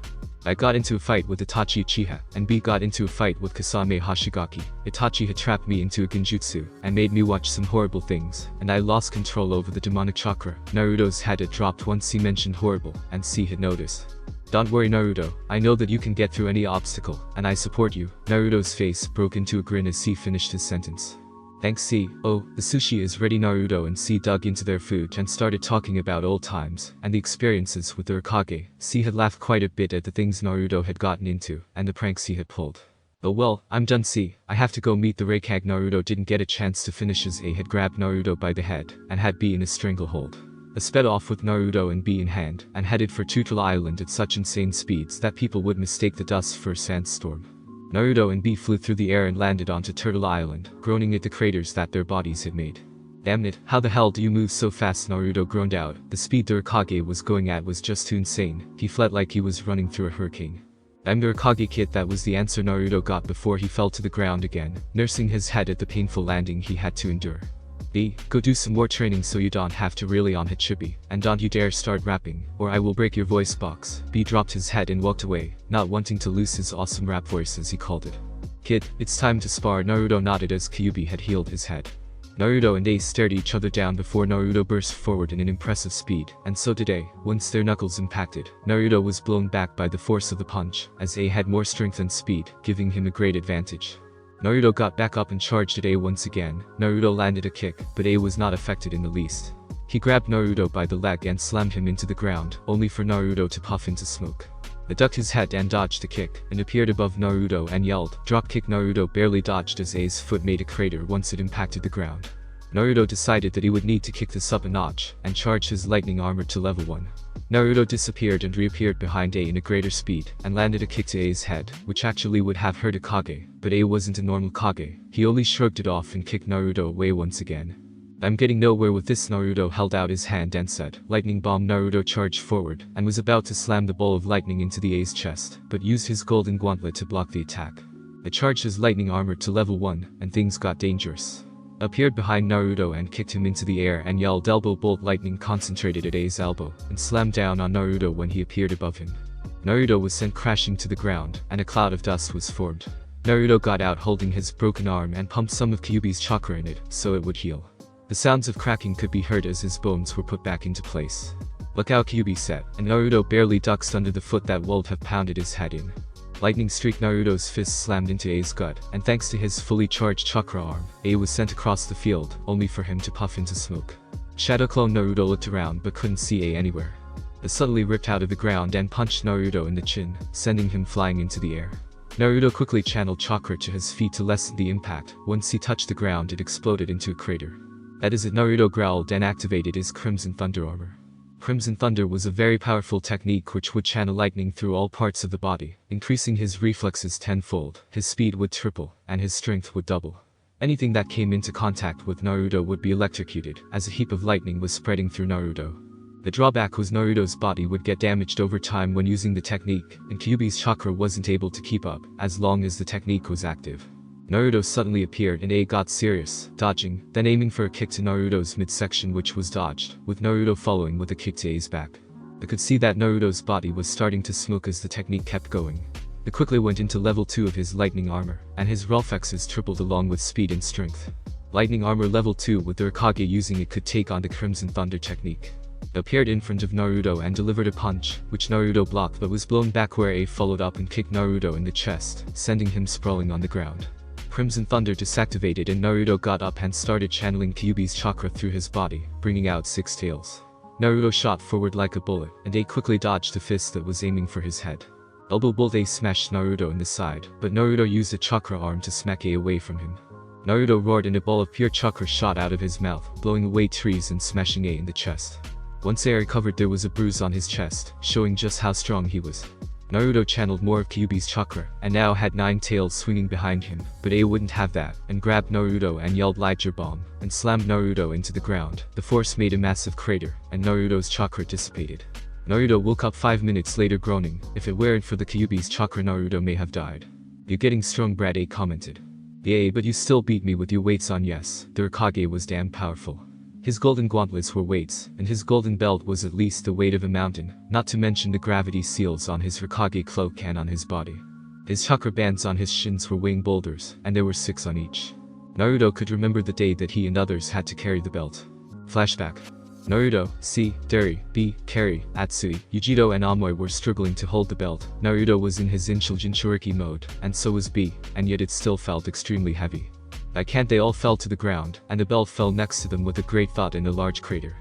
I got into a fight with Itachi Uchiha, and B got into a fight with Kasame Hashigaki. Itachi had trapped me into a genjutsu, and made me watch some horrible things, and I lost control over the demonic chakra. Naruto's head had dropped once he mentioned horrible, and C had noticed. Don't worry Naruto, I know that you can get through any obstacle, and I support you. Naruto's face broke into a grin as C finished his sentence. Thanks C. Oh, the sushi is ready. Naruto and C dug into their food and started talking about old times and the experiences with the Raikage. C had laughed quite a bit at the things Naruto had gotten into and the pranks he had pulled. Oh well, I'm done C. I have to go meet the Raikage. Naruto didn't get a chance to finish as A had grabbed Naruto by the head and had B in a stranglehold. A sped off with Naruto and B in hand and headed for Turtle Island at such insane speeds that people would mistake the dust for a sandstorm. Naruto and B flew through the air and landed onto Turtle Island, groaning at the craters that their bodies had made. Damn it, how the hell do you move so fast? Naruto groaned out. The speed the Raikage was going at was just too insane. He fled like he was running through a hurricane. I'm the Raikage kid. That was the answer Naruto got before he fell to the ground again, nursing his head at the painful landing he had to endure. B, go do some more training so you don't have to rely on Hachibi, and don't you dare start rapping, or I will break your voice box. B dropped his head and walked away, not wanting to lose his awesome rap voice as he called it. Kid, it's time to spar. Naruto nodded as Kyuubi had healed his head. Naruto and Ace stared each other down before Naruto burst forward in an impressive speed, and so did A. Once their knuckles impacted, Naruto was blown back by the force of the punch, as A had more strength and speed, giving him a great advantage. Naruto got back up and charged at A once again. Naruto landed a kick, but A was not affected in the least. He grabbed Naruto by the leg and slammed him into the ground, only for Naruto to puff into smoke. He ducked his head and dodged the kick, and appeared above Naruto and yelled, "Drop kick!" Naruto barely dodged as A's foot made a crater once it impacted the ground. Naruto decided that he would need to kick this up a notch, and charged his lightning armor to level 1. Naruto disappeared and reappeared behind A in a greater speed, and landed a kick to A's head, which actually would have hurt a Kage, but A wasn't a normal Kage. He only shrugged it off and kicked Naruto away once again. I'm getting nowhere with this. Naruto held out his hand and said, "Lightning bomb." Naruto charged forward, and was about to slam the ball of lightning into the A's chest, but used his golden gauntlet to block the attack. It charged his lightning armor to level 1, and things got dangerous. Appeared behind Naruto and kicked him into the air and yelled elbow bolt. Lightning concentrated at A's elbow, and slammed down on Naruto when he appeared above him. Naruto was sent crashing to the ground, and a cloud of dust was formed. Naruto got out holding his broken arm and pumped some of Kyuubi's chakra in it, so it would heal. The sounds of cracking could be heard as his bones were put back into place. Look out, Kyuubi said, and Naruto barely ducked under the foot that would have pounded his head in. Lightning streak. Naruto's fist slammed into A's gut, and thanks to his fully charged chakra arm, A was sent across the field, only for him to puff into smoke. Shadow clone. Naruto looked around but couldn't see A anywhere. It suddenly ripped out of the ground and punched Naruto in the chin, sending him flying into the air. Naruto quickly channeled chakra to his feet to lessen the impact. Once he touched the ground, it exploded into a crater. That is it. Naruto growled and activated his Crimson Thunder armor. Crimson Thunder was a very powerful technique which would channel lightning through all parts of the body, increasing his reflexes tenfold, his speed would triple, and his strength would double. Anything that came into contact with Naruto would be electrocuted, as a heap of lightning was spreading through Naruto. The drawback was Naruto's body would get damaged over time when using the technique, and Kyuubi's chakra wasn't able to keep up, as long as the technique was active. Naruto suddenly appeared and A got serious, dodging, then aiming for a kick to Naruto's midsection which was dodged, with Naruto following with a kick to A's back. I could see that Naruto's body was starting to smoke as the technique kept going. He quickly went into level 2 of his lightning armor, and his reflexes tripled along with speed and strength. Lightning armor level 2 with the Hokage using it could take on the Crimson Thunder technique. It appeared in front of Naruto and delivered a punch, which Naruto blocked but was blown back where A followed up and kicked Naruto in the chest, sending him sprawling on the ground. Crimson Thunder disactivated and Naruto got up and started channeling Kyuubi's chakra through his body, bringing out 6 tails. Naruto shot forward like a bullet, and A quickly dodged a fist that was aiming for his head. Elbow bolt A smashed Naruto in the side, but Naruto used a chakra arm to smack A away from him. Naruto roared and a ball of pure chakra shot out of his mouth, blowing away trees and smashing A in the chest. Once A recovered, there was a bruise on his chest, showing just how strong he was. Naruto channeled more of Kyuubi's chakra, and now had 9 tails swinging behind him, but A wouldn't have that, and grabbed Naruto and yelled Light Your Bomb, and slammed Naruto into the ground. The force made a massive crater, and Naruto's chakra dissipated. Naruto woke up 5 minutes later groaning. If it weren't for the Kyuubi's chakra, Naruto may have died. You're getting strong, Brad, A commented. Yeah, but you still beat me with your weights on. Yes, the Hokage was damn powerful. His golden gauntlets were weights, and his golden belt was at least the weight of a mountain, not to mention the gravity seals on his Hokage cloak and on his body. His chakra bands on his shins were weighing boulders, and there were 6 on each. Naruto could remember the day that he and others had to carry the belt. Flashback. Naruto, C, Deri, B, Kari, Atsui, Yujiro and Amoy were struggling to hold the belt. Naruto was in his Inshul Jinchuriki mode, and so was B, and yet it still felt extremely heavy. By can't they all fell to the ground, and the belt fell next to them with a great thud in a large crater.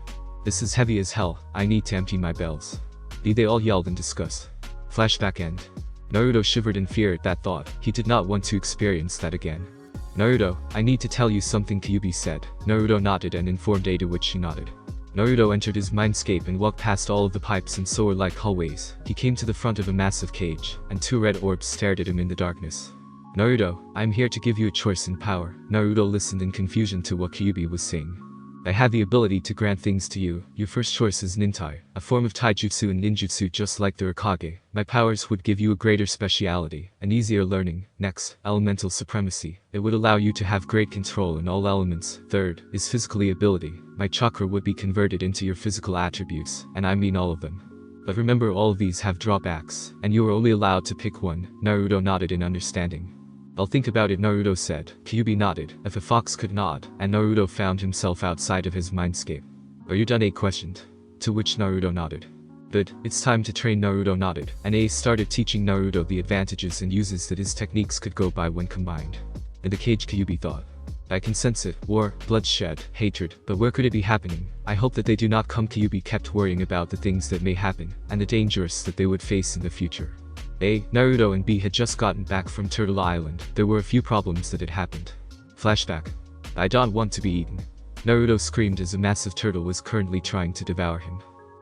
This is heavy as hell, I need to empty my bells. They all yelled in disgust. Flashback end. Naruto shivered in fear at that thought. He did not want to experience that again. Naruto, I need to tell you something, Kyuubi said. Naruto nodded and informed A, to which she nodded. Naruto entered his mindscape and walked past all of the pipes and sewer-like hallways. He came to the front of a massive cage, and 2 red orbs stared at him in the darkness. Naruto, I'm here to give you a choice in power. Naruto listened in confusion to what Kyuubi was saying. I have the ability to grant things to you. Your first choice is Nintai, a form of taijutsu and ninjutsu just like the Hokage. My powers would give you a greater speciality, and easier learning. Next, elemental supremacy. It would allow you to have great control in all elements. Third, is physically ability. My chakra would be converted into your physical attributes, and I mean all of them. But remember, all of these have drawbacks, and you are only allowed to pick one. Naruto nodded in understanding. I'll think about it, Naruto said. Kyuubi nodded. If a fox could nod, and Naruto found himself outside of his mindscape. Are you done? A questioned. To which Naruto nodded. But, it's time to train. Naruto nodded, and A started teaching Naruto the advantages and uses that his techniques could go by when combined. In the cage, Kyuubi thought. I can sense it. War, bloodshed, hatred, but where could it be happening? I hope that they do not come. Kyuubi kept worrying about the things that may happen, and the dangers that they would face in the future. A, Naruto and B had just gotten back from Turtle Island. There were a few problems that had happened. Flashback. I don't want to be eaten. Naruto screamed as a massive turtle was currently trying to devour him.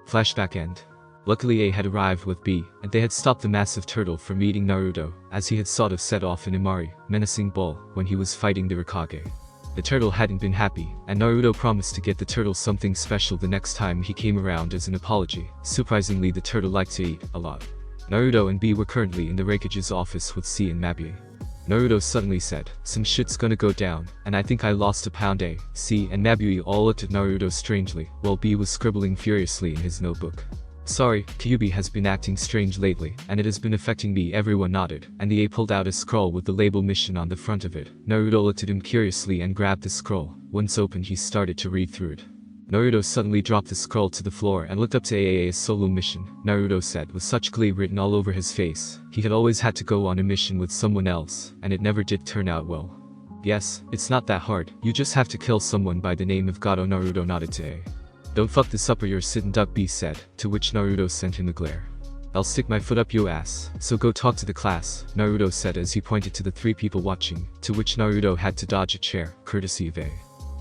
Flashback end. Luckily A had arrived with B, and they had stopped the massive turtle from eating Naruto, as he had sort of set off an Imari, menacing ball, when he was fighting the Hokage. The turtle hadn't been happy, and Naruto promised to get the turtle something special the next time he came around as an apology. Surprisingly, the turtle liked to eat a lot. Naruto and B were currently in the Raikage's office with C and Mabue. Naruto suddenly said, some shit's gonna go down, and I think I lost a pound. A, C and Mabue all looked at Naruto strangely, while B was scribbling furiously in his notebook. Sorry, Kyuubi has been acting strange lately, and it has been affecting me. Everyone nodded, and the A pulled out a scroll with the label mission on the front of it. Naruto looked at him curiously and grabbed the scroll. Once opened, he started to read through it. Naruto suddenly dropped the scroll to the floor and looked up to AAA's solo mission. Naruto said with such glee written all over his face. He had always had to go on a mission with someone else, and it never did turn out well. Yes, it's not that hard, you just have to kill someone by the name of Gato. Naruto nodded to A. "Don't fuck this up or you're a sitting duck," B said, to which Naruto sent him a glare. "I'll stick my foot up your ass, so go talk to the class," Naruto said as he pointed to the 3 people watching, to which Naruto had to dodge a chair, courtesy of A.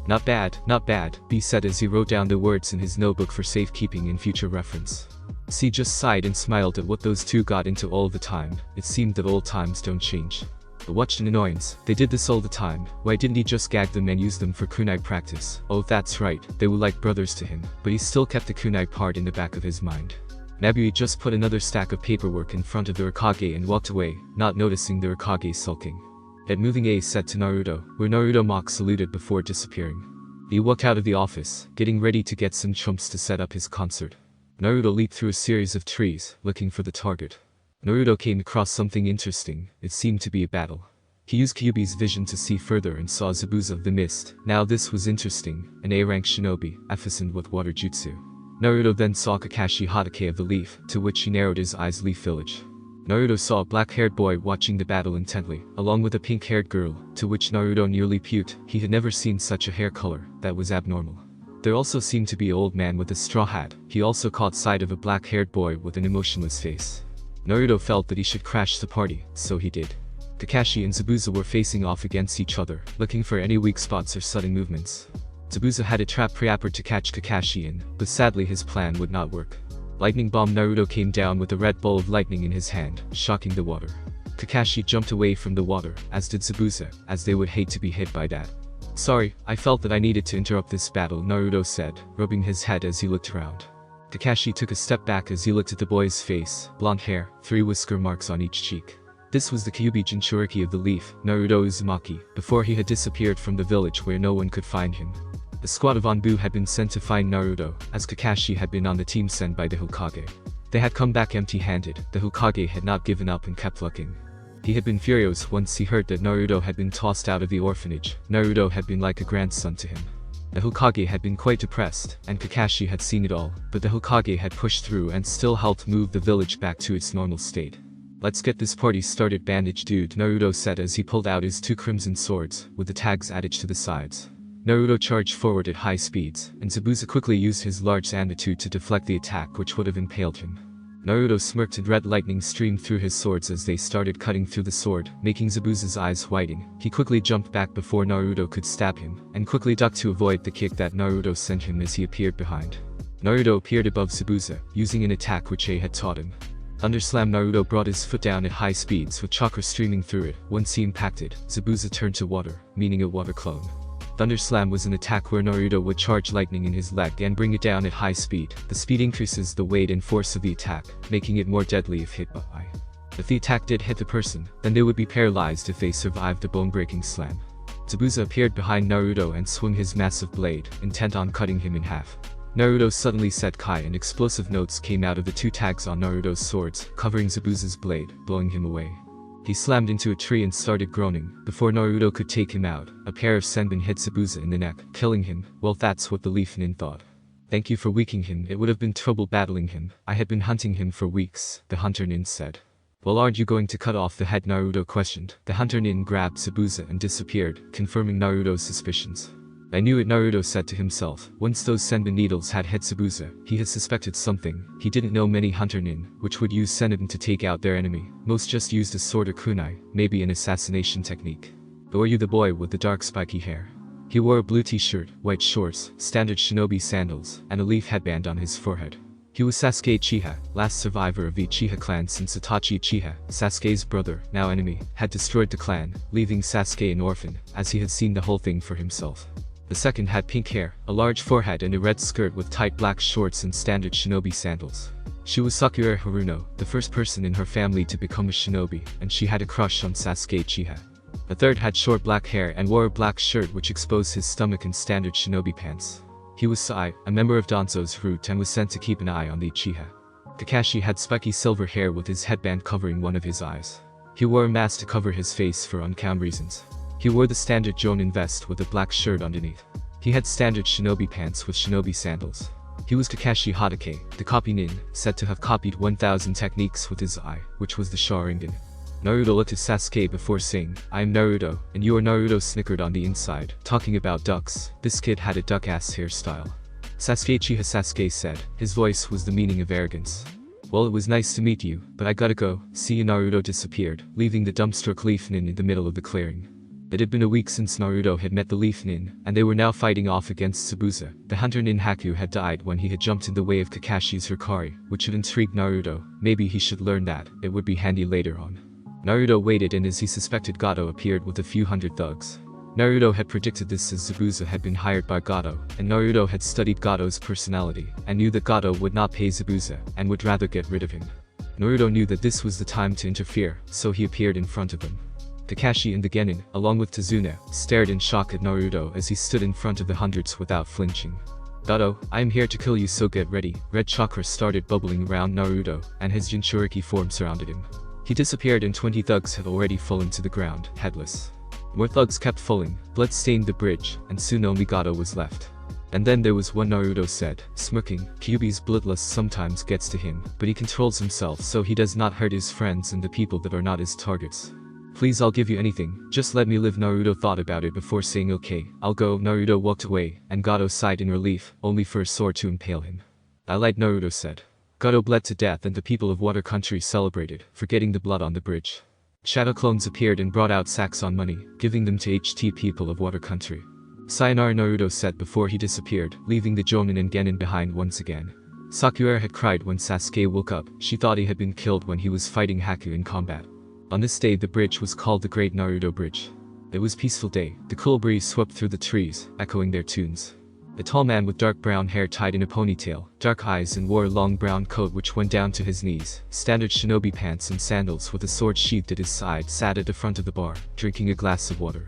Not bad, B said as he wrote down the words in his notebook for safekeeping and future reference. C just sighed and smiled at what those 2 got into all the time. It seemed that old times don't change. But watched an annoyance, they did this all the time. Why didn't he just gag them and use them for kunai practice? Oh, that's right, they were like brothers to him, but he still kept the kunai part in the back of his mind. Nabui just put another stack of paperwork in front of the Hokage and walked away, not noticing the Hokage sulking. At moving, A said to Naruto, where Naruto mock saluted before disappearing. He walked out of the office, getting ready to get some chumps to set up his concert. Naruto leaped through a series of trees, looking for the target. Naruto came across something interesting. It seemed to be a battle. He used Kyuubi's vision to see further and saw Zabuza of the Mist. Now this was interesting, an A-rank shinobi, efficient with water jutsu. Naruto then saw Kakashi Hatake of the Leaf, to which he narrowed his eyes. Leaf Village. Naruto saw a black-haired boy watching the battle intently, along with a pink-haired girl, to which Naruto nearly puked. He had never seen such a hair color. That was abnormal. There also seemed to be an old man with a straw hat. He also caught sight of a black-haired boy with an emotionless face. Naruto felt that he should crash the party, so he did. Kakashi and Zabuza were facing off against each other, looking for any weak spots or sudden movements. Zabuza had a trap prepared to catch Kakashi in, but sadly his plan would not work. Lightning Bomb. Naruto came down with a red ball of lightning in his hand, shocking the water. Kakashi jumped away from the water, as did Zabuza, as they would hate to be hit by that. "Sorry, I felt that I needed to interrupt this battle," Naruto said, rubbing his head as he looked around. Kakashi took a step back as he looked at the boy's face, blonde hair, 3 whisker marks on each cheek. This was the Kyuubi Jinchuriki of the Leaf, Naruto Uzumaki, before he had disappeared from the village where no one could find him. A squad of Anbu had been sent to find Naruto, as Kakashi had been on the team sent by the Hokage. They had come back empty-handed. The Hokage had not given up and kept looking. He had been furious once he heard that Naruto had been tossed out of the orphanage. Naruto had been like a grandson to him. The Hokage had been quite depressed, and Kakashi had seen it all, but the Hokage had pushed through and still helped move the village back to its normal state. "Let's get this party started, bandage dude," Naruto said as he pulled out his 2 crimson swords, with the tags added to the sides. Naruto charged forward at high speeds, and Zabuza quickly used his large Zanbatsu to deflect the attack which would have impaled him. Naruto smirked and red lightning streamed through his swords as they started cutting through the sword, making Zabuza's eyes widen. He quickly jumped back before Naruto could stab him, and quickly ducked to avoid the kick that Naruto sent him as he appeared behind. Naruto appeared above Zabuza, using an attack which A had taught him. Thunderslam. Naruto brought his foot down at high speeds with chakra streaming through it. Once he impacted, Zabuza turned to water, meaning a water clone. Thunderslam was an attack where Naruto would charge lightning in his leg and bring it down at high speed. The speed increases the weight and force of the attack, making it more deadly if hit by. If the attack did hit the person, then they would be paralyzed if they survived the bone-breaking slam. Zabuza appeared behind Naruto and swung his massive blade, intent on cutting him in half. Naruto suddenly said Kai and explosive notes came out of the 2 tags on Naruto's swords, covering Zabuza's blade, blowing him away. He slammed into a tree and started groaning. Before Naruto could take him out, a pair of senbon hit Zabuza in the neck, killing him. Well, that's what the Leaf Nin thought. "Thank you for weakening him. It would have been trouble battling him. I had been hunting him for weeks," the Hunter Nin said. "Well, aren't you going to cut off the head?" Naruto questioned. The Hunter Nin grabbed Zabuza and disappeared, confirming Naruto's suspicions. "I knew it," Naruto said to himself. Once those senbon needles had hit Zabuza, he had suspected something. He didn't know many Hunter Nin, which would use senbon to take out their enemy. Most just used a sword or kunai, maybe an assassination technique. "But were you the boy with the dark spiky hair?" He wore a blue t-shirt, white shorts, standard shinobi sandals, and a leaf headband on his forehead. He was Sasuke Uchiha, last survivor of the Uchiha clan since Itachi Uchiha, Sasuke's brother, now enemy, had destroyed the clan, leaving Sasuke an orphan, as he had seen the whole thing for himself. The second had pink hair, a large forehead and a red skirt with tight black shorts and standard shinobi sandals. She was Sakura Haruno, the first person in her family to become a shinobi, and she had a crush on Sasuke Uchiha. The third had short black hair and wore a black shirt which exposed his stomach and standard shinobi pants. He was Sai, a member of Danzo's root and was sent to keep an eye on the Uchiha. Kakashi had spiky silver hair with his headband covering one of his eyes. He wore a mask to cover his face for unknown reasons. He wore the standard Jonin vest with a black shirt underneath. He had standard shinobi pants with shinobi sandals. He was Kakashi Hatake, the copy nin, said to have copied 1000 techniques with his eye, which was the Sharingan. Naruto looked at Sasuke before saying, "I am Naruto, and you are Naruto." Snickered on the inside, talking about ducks. This kid had a duck-ass hairstyle. Sasuke Uchiha Sasuke said. His voice was the meaning of arrogance. Well, it was nice to meet you, but I gotta go. See you. Naruto disappeared, leaving the dumbstruck Leaf Nin in the middle of the clearing. It had been a week since Naruto had met the Leaf Nin, and they were now fighting off against Sabuza. The hunter Nin Haku had died when he had jumped in the way of Kakashi's Hikari, which had intrigued Naruto. Maybe he should learn that, it would be handy later on. Naruto waited, and as he suspected, Gato appeared with a few hundred thugs. Naruto had predicted this as Zabuza had been hired by Gato, and Naruto had studied Gato's personality, and knew that Gato would not pay Zabuza, and would rather get rid of him. Naruto knew that this was the time to interfere, so he appeared in front of them. Kakashi and the Genin, along with Tazuna, stared in shock at Naruto as he stood in front of the hundreds without flinching. Gato, I am here to kill you, so get ready. Red chakra started bubbling around Naruto, and his Jinchuriki form surrounded him. He disappeared, and 20 thugs had already fallen to the ground, headless. More thugs kept falling, blood stained the bridge, and soon only Gato was left. And then there was one. Naruto said, smirking, Kyuubi's bloodlust sometimes gets to him, but he controls himself so he does not hurt his friends and the people that are not his targets. Please, I'll give you anything, just let me live. Naruto thought about it before saying okay, I'll go. Naruto walked away, and Gato sighed in relief, only for a sword to impale him. I lied, Naruto said. Gato bled to death, and the people of Water Country celebrated, forgetting the blood on the bridge. Shadow clones appeared and brought out sacks on money, giving them to HT people of Water Country. Sayonara, Naruto said before he disappeared, leaving the Jonin and Genin behind once again. Sakura had cried when Sasuke woke up. She thought he had been killed when he was fighting Haku in combat. On this day, the bridge was called the Great Naruto Bridge. It was a peaceful day. The cool breeze swept through the trees, echoing their tunes. A tall man with dark brown hair tied in a ponytail, dark eyes, and wore a long brown coat which went down to his knees, standard shinobi pants and sandals with a sword sheathed at his side, sat at the front of the bar, drinking a glass of water.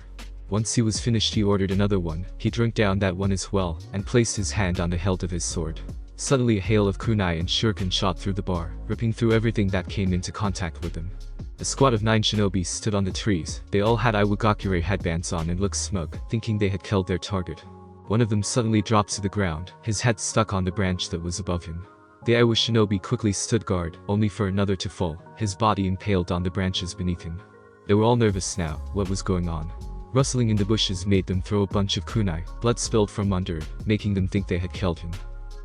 Once he was finished, he ordered another one. He drank down that one as well, and placed his hand on the hilt of his sword. Suddenly a hail of kunai and shuriken shot through the bar, ripping through everything that came into contact with them. A squad of 9 shinobi stood on the trees. They all had Iwagakure headbands on and looked smug, thinking they had killed their target. One of them suddenly dropped to the ground, his head stuck on the branch that was above him. The Iwa shinobi quickly stood guard, only for another to fall, his body impaled on the branches beneath him. They were all nervous now. What was going on? Rustling in the bushes made them throw a bunch of kunai. Blood spilled from under it, making them think they had killed him.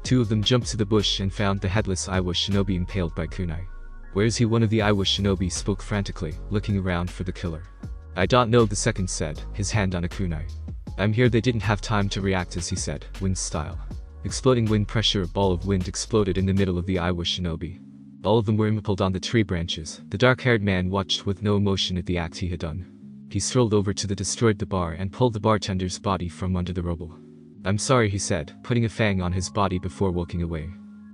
2 of them jumped to the bush and found the headless Iwa shinobi impaled by kunai. Where is he? One of the Iwa shinobi spoke frantically, looking around for the killer. I don't know, the second said, his hand on a kunai. I'm here. They didn't have time to react as he said, wind style. Exploding wind pressure, a ball of wind exploded in the middle of the Iwa shinobi. All of them were impaled on the tree branches. The dark-haired man watched with no emotion at the act he had done. He strolled over to the destroyed bar and pulled the bartender's body from under the rubble. I'm sorry, he said, putting a fang on his body before walking away.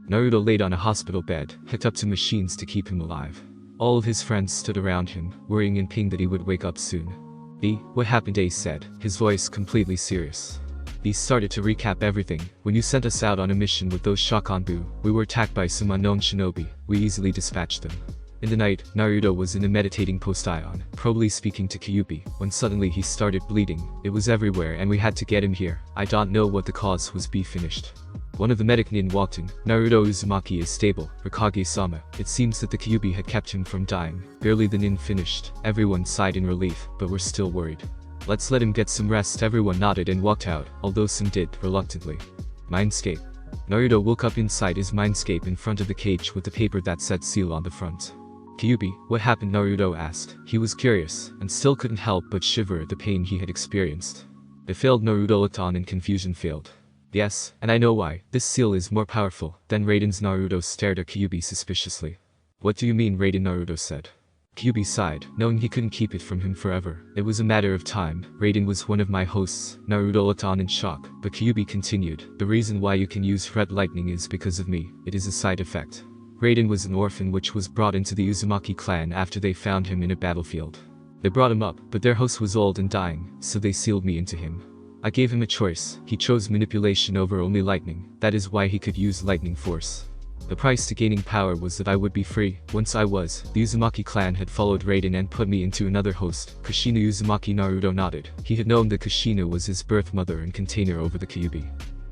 Naruto laid on a hospital bed, hooked up to machines to keep him alive. All of his friends stood around him, worrying in pain that he would wake up soon. What happened? Ace said, his voice completely serious. B started to recap everything. When you sent us out on a mission with those Shakanbu, we were attacked by some unknown shinobi. We easily dispatched them. In the night, Naruto was in a meditating post-ion, probably speaking to Kyuubi, when suddenly he started bleeding. It was everywhere and we had to get him here. I don't know what the cause was. B finished. One of the medic nin walked in. Naruto Uzumaki is stable, Hokage-sama. It seems that the Kyuubi had kept him from dying. Barely the nin finished. Everyone sighed in relief, but were still worried. Let's let him get some rest. Everyone nodded and walked out, although some did, reluctantly. Mindscape. Naruto woke up inside his mindscape in front of the cage with the paper that said seal on the front. Kyuubi, what happened? Naruto asked. He was curious, and still couldn't help but shiver at the pain he had experienced. It failed. Naruto looked on in confusion. Failed. Yes, and I know why. This seal is more powerful than Raiden's. Naruto stared at Kyuubi suspiciously. What do you mean? Raiden, Naruto said. Kyuubi sighed, knowing he couldn't keep it from him forever. It was a matter of time. Raiden was one of my hosts. Naruto looked on in shock, but Kyuubi continued. The reason why you can use red lightning is because of me. It is a side effect. Raiden was an orphan which was brought into the Uzumaki clan after they found him in a battlefield. They brought him up, but their host was old and dying, so they sealed me into him. I gave him a choice. He chose manipulation over only lightning. That is why he could use lightning force. The price to gaining power was that I would be free. Once I was, the Uzumaki clan had followed Raiden and put me into another host, Kushina Uzumaki. Naruto nodded. He had known that Kushina was his birth mother and container over the Kyuubi.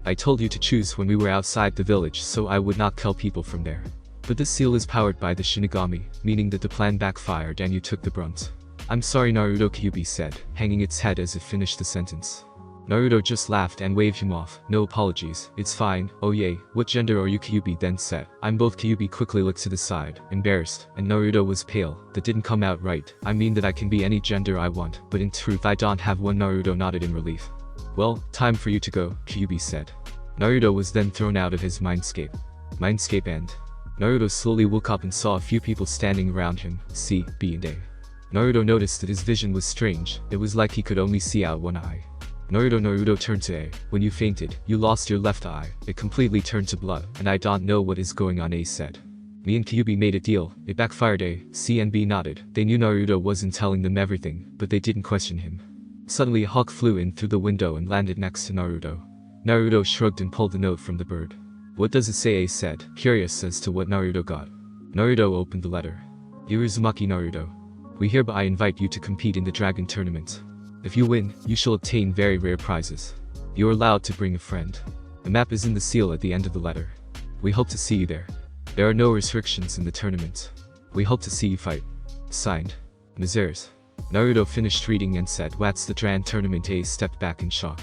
I told you to choose when we were outside the village so I would not kill people from there. But this seal is powered by the Shinigami, meaning that the plan backfired and you took the brunt. I'm sorry, Naruto, Kyuubi said, hanging its head as it finished the sentence. Naruto just laughed and waved him off. No apologies, it's fine. Oh yay, what gender are you? Kyubi then said. I'm both. Kyubi quickly looked to the side, embarrassed, and Naruto was pale. That didn't come out right. I mean that I can be any gender I want, but in truth I don't have one. Naruto nodded in relief. Well, time for you to go, Kyubi said. Naruto was then thrown out of his mindscape. Mindscape end. Naruto slowly woke up and saw a few people standing around him, C, B and A. Naruto noticed that his vision was strange. It was like he could only see out one eye. Naruto turned to A. When you fainted, you lost your left eye. It completely turned to blood, and I don't know what is going on, A said. Me and Kyubi made a deal. It backfired. A, C and B nodded. They knew Naruto wasn't telling them everything, but they didn't question him. Suddenly a hawk flew in through the window and landed next to Naruto. Naruto shrugged and pulled the note from the bird. What does it say? A said, curious as to what Naruto got. Naruto opened the letter. Uzumaki Naruto. We hereby invite you to compete in the dragon tournament. If you win, you shall obtain very rare prizes. You are allowed to bring a friend. The map is in the seal at the end of the letter. We hope to see you there. There are no restrictions in the tournament. We hope to see you fight. Signed, Mizers. Naruto finished reading and said, what's the Dran tournament? A stepped back in shock.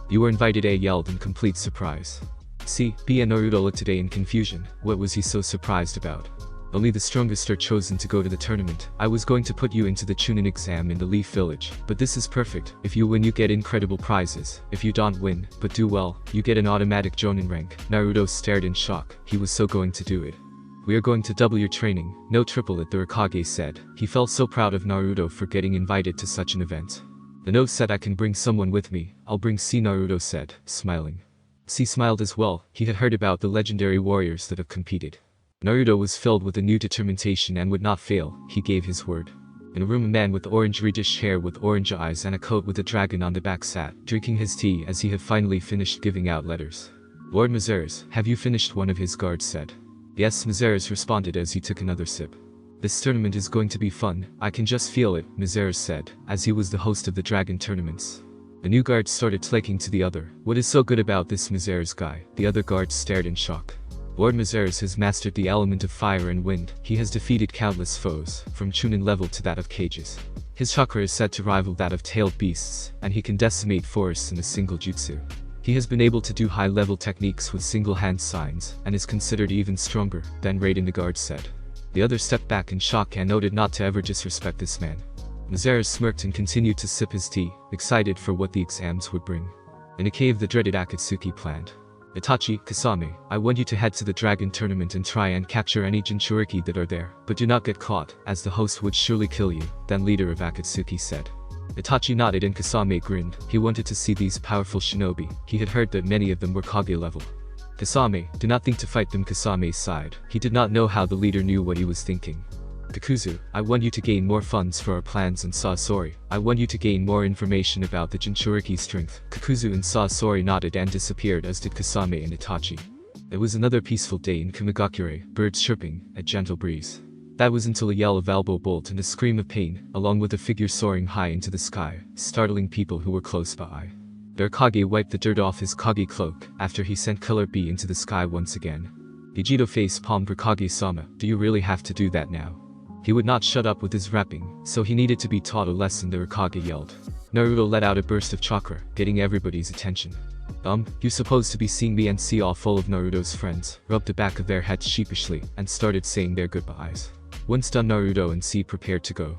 You were invited, A yelled in complete surprise. C, B and Naruto looked at A in confusion. What was he so surprised about? Only the strongest are chosen to go to the tournament. I was going to put you into the Chunin exam in the Leaf Village, but this is perfect. If you win, you get incredible prizes. If you don't win, but do well, you get an automatic Jonin rank. Naruto stared in shock. He was so going to do it. We are going to double your training. No triple it, the Hokage said. He felt so proud of Naruto for getting invited to such an event. The note said, I can bring someone with me. I'll bring C, Naruto said, smiling. C smiled as well. He had heard about the legendary warriors that have competed. Naruto was filled with a new determination and would not fail. He gave his word. In a room, a man with orange reddish hair with orange eyes and a coat with a dragon on the back sat, drinking his tea as he had finally finished giving out letters. Lord Mizers, have you finished? One of his guards said. Yes, Mizers responded as he took another sip. This tournament is going to be fun. I can just feel it, Mizers said, as he was the host of the dragon tournaments. The new guard started talking to the other. What is so good about this Mizers guy? The other guards stared in shock. Lord Mizers has mastered the element of fire and wind. He has defeated countless foes, from Chunin level to that of cages. His chakra is said to rival that of tailed beasts, and he can decimate forests in a single jutsu. He has been able to do high-level techniques with single-hand signs, and is considered even stronger than Raiden, the guard said. The other stepped back in shock and noted not to ever disrespect this man. Mizers smirked and continued to sip his tea, excited for what the exams would bring. In a cave, the dreaded Akatsuki planned. Itachi, Kasame, I want you to head to the dragon tournament and try and capture any Jinchuriki that are there, but do not get caught, as the host would surely kill you, then leader of Akatsuki said. Itachi nodded and Kasame grinned. He wanted to see these powerful shinobi. He had heard that many of them were Kage level. Kasame, do not think to fight them. Kasame's sighed. He did not know how the leader knew what he was thinking. Kakuzu, I want you to gain more funds for our plans, and Sasori, I want you to gain more information about the Jinchuriki's strength. Kakuzu and Sasori nodded and disappeared, as did Kasame and Itachi. It was another peaceful day in Kamigakure, birds chirping, a gentle breeze. That was until a yell of elbow bolt and a scream of pain, along with a figure soaring high into the sky, startling people who were close by. Their Kage wiped the dirt off his Kage cloak, after he sent Color B into the sky once again. Hijito face palmed for Kage-sama. Do you really have to do that now? He would not shut up with his rapping, so he needed to be taught a lesson, the Hokage yelled. Naruto let out a burst of chakra, getting everybody's attention. You're supposed to be seeing me, and see all full of Naruto's friends, rubbed the back of their heads sheepishly, and started saying their goodbyes. Once done, Naruto and C prepared to go.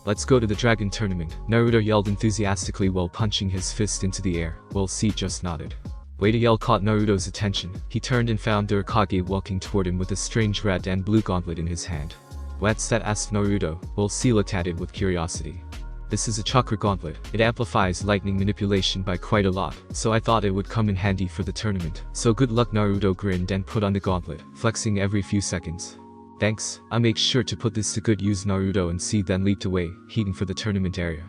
Let's go to the dragon tournament, Naruto yelled enthusiastically while punching his fist into the air, while C just nodded. Wait, a yell caught Naruto's attention. He turned and found the Hokage walking toward him with a strange red and blue gauntlet in his hand. What's that? Asked Naruto, while C looked at it with curiosity. This is a chakra gauntlet. It amplifies lightning manipulation by quite a lot, so I thought it would come in handy for the tournament. So good luck. Naruto grinned and put on the gauntlet, flexing every few seconds. Thanks, I'll make sure to put this to good use. Naruto and C then leaped away, heading for the tournament area.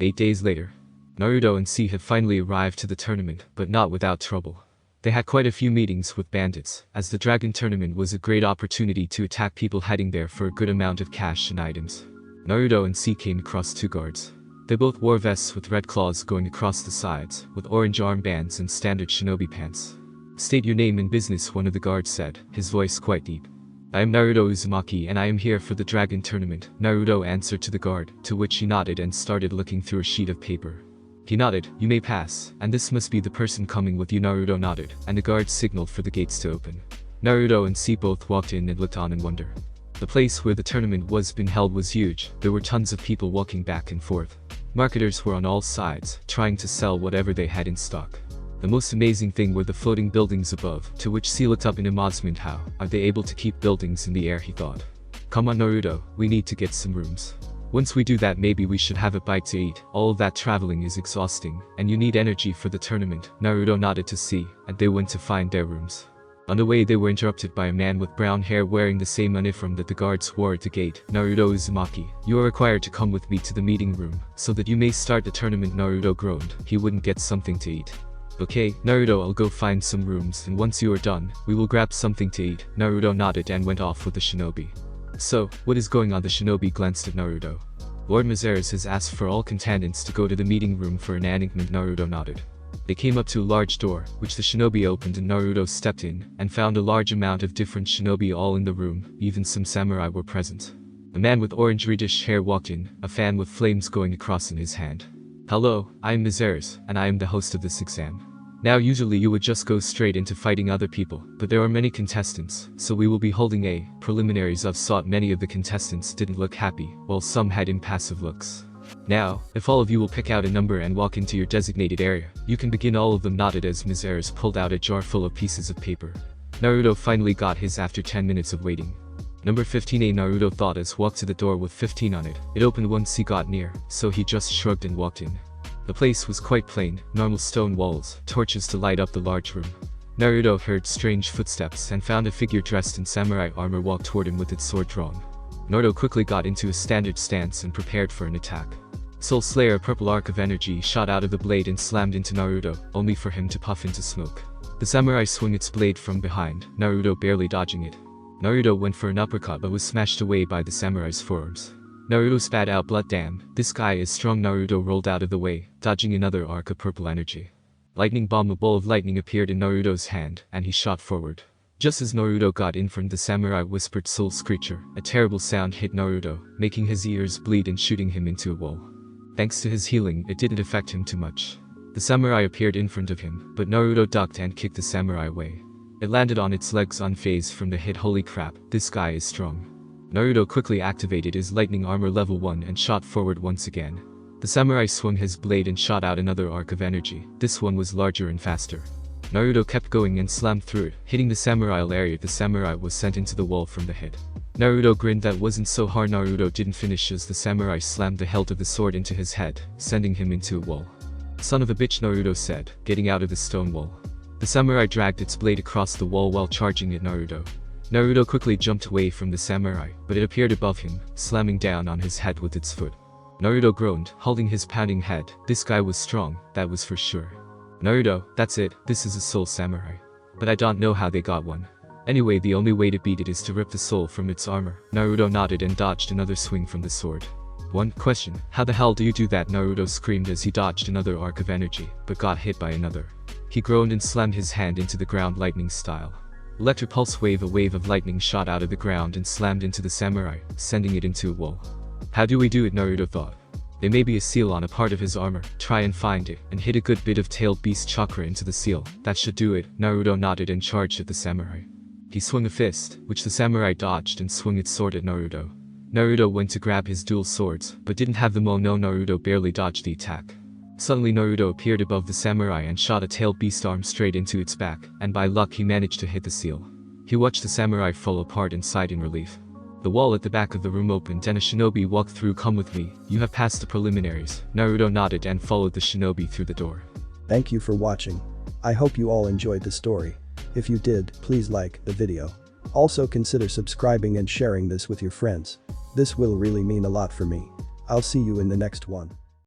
8 days later, Naruto and C had finally arrived to the tournament, but not without trouble. They had quite a few meetings with bandits, as the dragon tournament was a great opportunity to attack people heading there for a good amount of cash and items. Naruto and C came across 2 guards. They both wore vests with red claws going across the sides, with orange armbands and standard shinobi pants. State your name and business, one of the guards said, his voice quite deep. I am Naruto Uzumaki and I am here for the dragon tournament, Naruto answered to the guard, to which he nodded and started looking through a sheet of paper. He nodded. "You may pass, and this must be the person coming with you." Naruto nodded, and the guards signaled for the gates to open. Naruto and C both walked in and looked on in wonder. The place where the tournament was being held was huge. There were tons of people walking back and forth. Marketers were on all sides, trying to sell whatever they had in stock. The most amazing thing were the floating buildings above, to which C looked up in amazement. How are they able to keep buildings in the air, he thought. Come on Naruto, we need to get some rooms. Once we do that, maybe we should have a bite to eat. All of that traveling is exhausting, and you need energy for the tournament. Naruto nodded to C, and they went to find their rooms. On the way they were interrupted by a man with brown hair wearing the same uniform that the guards wore at the gate. "Naruto Uzumaki, you are required to come with me to the meeting room, so that you may start the tournament." Naruto groaned. He wouldn't get something to eat. "Okay, Naruto, I'll go find some rooms, and once you are done, we will grab something to eat." Naruto nodded and went off with the shinobi. "So, what is going on?" The shinobi glanced at Naruto. "Lord Mizeres has asked for all contendants to go to the meeting room for an announcement." Naruto nodded. They came up to a large door, which the shinobi opened, and Naruto stepped in, and found a large amount of different shinobi all in the room. Even some samurai were present. A man with orange reddish hair walked in, a fan with flames going across in his hand. "Hello, I am Mizeres, and I am the host of this exam. Now usually you would just go straight into fighting other people, but there are many contestants, so we will be holding a preliminaries of sort." Many of the contestants didn't look happy, while some had impassive looks. "Now, if all of you will pick out a number and walk into your designated area, you can begin." All of them nodded as Mizeres pulled out a jar full of pieces of paper. Naruto finally got his after 10 minutes of waiting. Number 15A, Naruto thought as walked to the door with 15 on it. It opened once he got near, so he just shrugged and walked in. The place was quite plain, normal stone walls, torches to light up the large room. Naruto heard strange footsteps and found a figure dressed in samurai armor walk toward him with its sword drawn. Naruto quickly got into a standard stance and prepared for an attack. Soul Slayer, a purple arc of energy shot out of the blade and slammed into Naruto, only for him to puff into smoke. The samurai swung its blade from behind, Naruto barely dodging it. Naruto went for an uppercut but was smashed away by the samurai's forearms. Naruto spat out blood. "Damn, this guy is strong." Naruto rolled out of the way, dodging another arc of purple energy. Lightning bomb. A ball of lightning appeared in Naruto's hand, and he shot forward. Just as Naruto got in front, the samurai whispered "Soul Screecher." A terrible sound hit Naruto, making his ears bleed and shooting him into a wall. Thanks to his healing, it didn't affect him too much. The samurai appeared in front of him, but Naruto ducked and kicked the samurai away. It landed on its legs unfazed from the hit. "Holy crap, this guy is strong." Naruto quickly activated his lightning armor level 1 and shot forward once again. The samurai swung his blade and shot out another arc of energy. This one was larger and faster. Naruto kept going and slammed through it, hitting the samurai area. The samurai was sent into the wall from the hit. Naruto grinned. That wasn't so hard. Naruto didn't finish as the samurai slammed the hilt of the sword into his head, sending him into a wall. "Son of a bitch," Naruto said, getting out of the stone wall. The samurai dragged its blade across the wall while charging at Naruto. Naruto quickly jumped away from the samurai, but it appeared above him, slamming down on his head with its foot. Naruto groaned, holding his pounding head. This guy was strong, that was for sure. "Naruto, that's it, this is a soul samurai. But I don't know how they got one. Anyway, the only way to beat it is to rip the soul from its armor." Naruto nodded and dodged another swing from the sword. One question, how the hell do you do that? Naruto screamed as he dodged another arc of energy, but got hit by another. He groaned and slammed his hand into the ground lightning style. Electric pulse wave. A wave of lightning shot out of the ground and slammed into the samurai, sending it into a wall. How do we do it? Naruto thought. There may be a seal on a part of his armor. Try and find it, and hit a good bit of tailed beast chakra into the seal. That should do it. Naruto nodded and charged at the samurai. He swung a fist, which the samurai dodged, and swung its sword at Naruto. Naruto went to grab his dual swords, but didn't have them. Oh no, Naruto barely dodged the attack. Suddenly Naruto appeared above the samurai and shot a tailed beast arm straight into its back, and by luck he managed to hit the seal. He watched the samurai fall apart and sighed in relief. The wall at the back of the room opened and a shinobi walked through. "Come with me, you have passed the preliminaries." Naruto nodded and followed the shinobi through the door. Thank you for watching. I hope you all enjoyed the story. If you did, please like the video. Also consider subscribing and sharing this with your friends. This will really mean a lot for me. I'll see you in the next one.